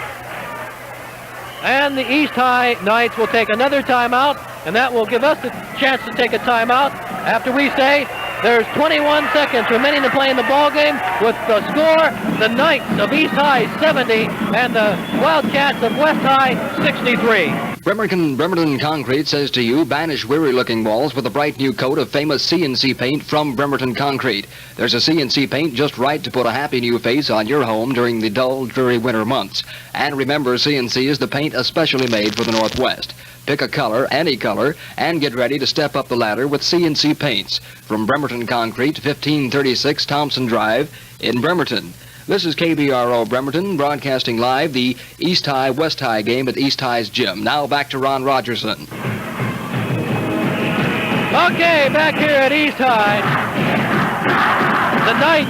And the East High Knights will take another timeout, and that will give us a chance to take a timeout after we say there's 21 seconds remaining to play in the ball game with the score, the Knights of East High 70 and the Wildcats of West High 63. Bremerton Concrete says to you, banish weary-looking walls with a bright new coat of famous CNC paint from Bremerton Concrete. There's a CNC paint just right to put a happy new face on your home during the dull, dreary winter months. And remember, CNC is the paint especially made for the Northwest. Pick a color, any color, and get ready to step up the ladder with CNC paints from Bremerton Concrete, 1536 Thompson Drive in Bremerton. This is KBRO Bremerton, broadcasting live the East High West High game at East High's gym. Now back to Ron Rogerson. Okay, back here at East High. The Knights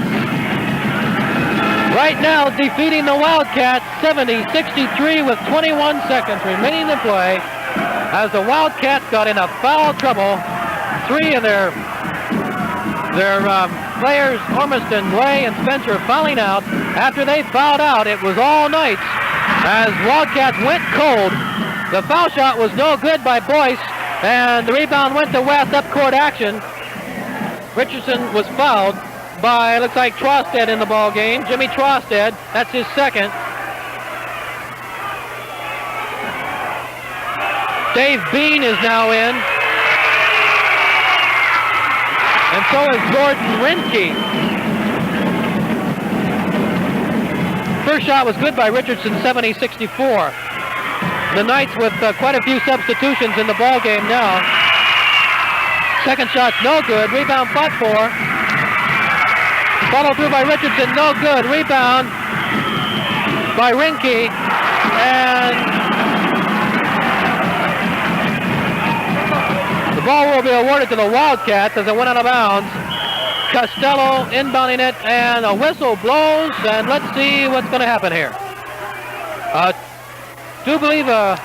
right now defeating the Wildcats 70-63 with 21 seconds remaining to play, as the Wildcats got in a foul trouble. Three of their players, Ormiston, Gray, and Spencer, fouling out. After they fouled out, it was all Knights as Wildcats went cold. The foul shot was no good by Boyce, and the rebound went to West, up court action. Richardson was fouled by, looks like, Trosted in the ball game. Jimmy Trosted, that's his second. Dave Bean is now in. And so is Gordon Renke. First shot was good by Richardson, 70-64. The Knights with quite a few substitutions in the ball game now. Second shot's no good. Rebound fought for. Follow through by Richardson, no good. Rebound by Renke. And the ball will be awarded to the Wildcats as it went out of bounds. Costello inbounding it, and a whistle blows, and let's see what's going to happen here. Do believe a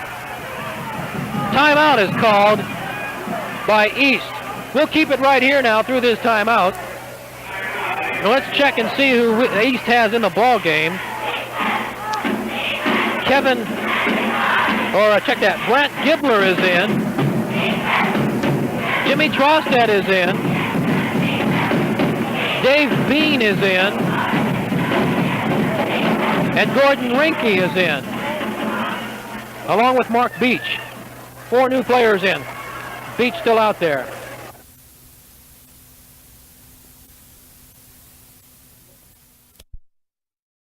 timeout is called by East. We'll keep it right here now through this timeout. Now let's check and see who East has in the ball game. Check that. Brent Gibler is in. Jimmy Trosted is in. Dave Bean is in. And Gordon Renke is in, along with Mark Beach. 4 new players in. Beach still out there.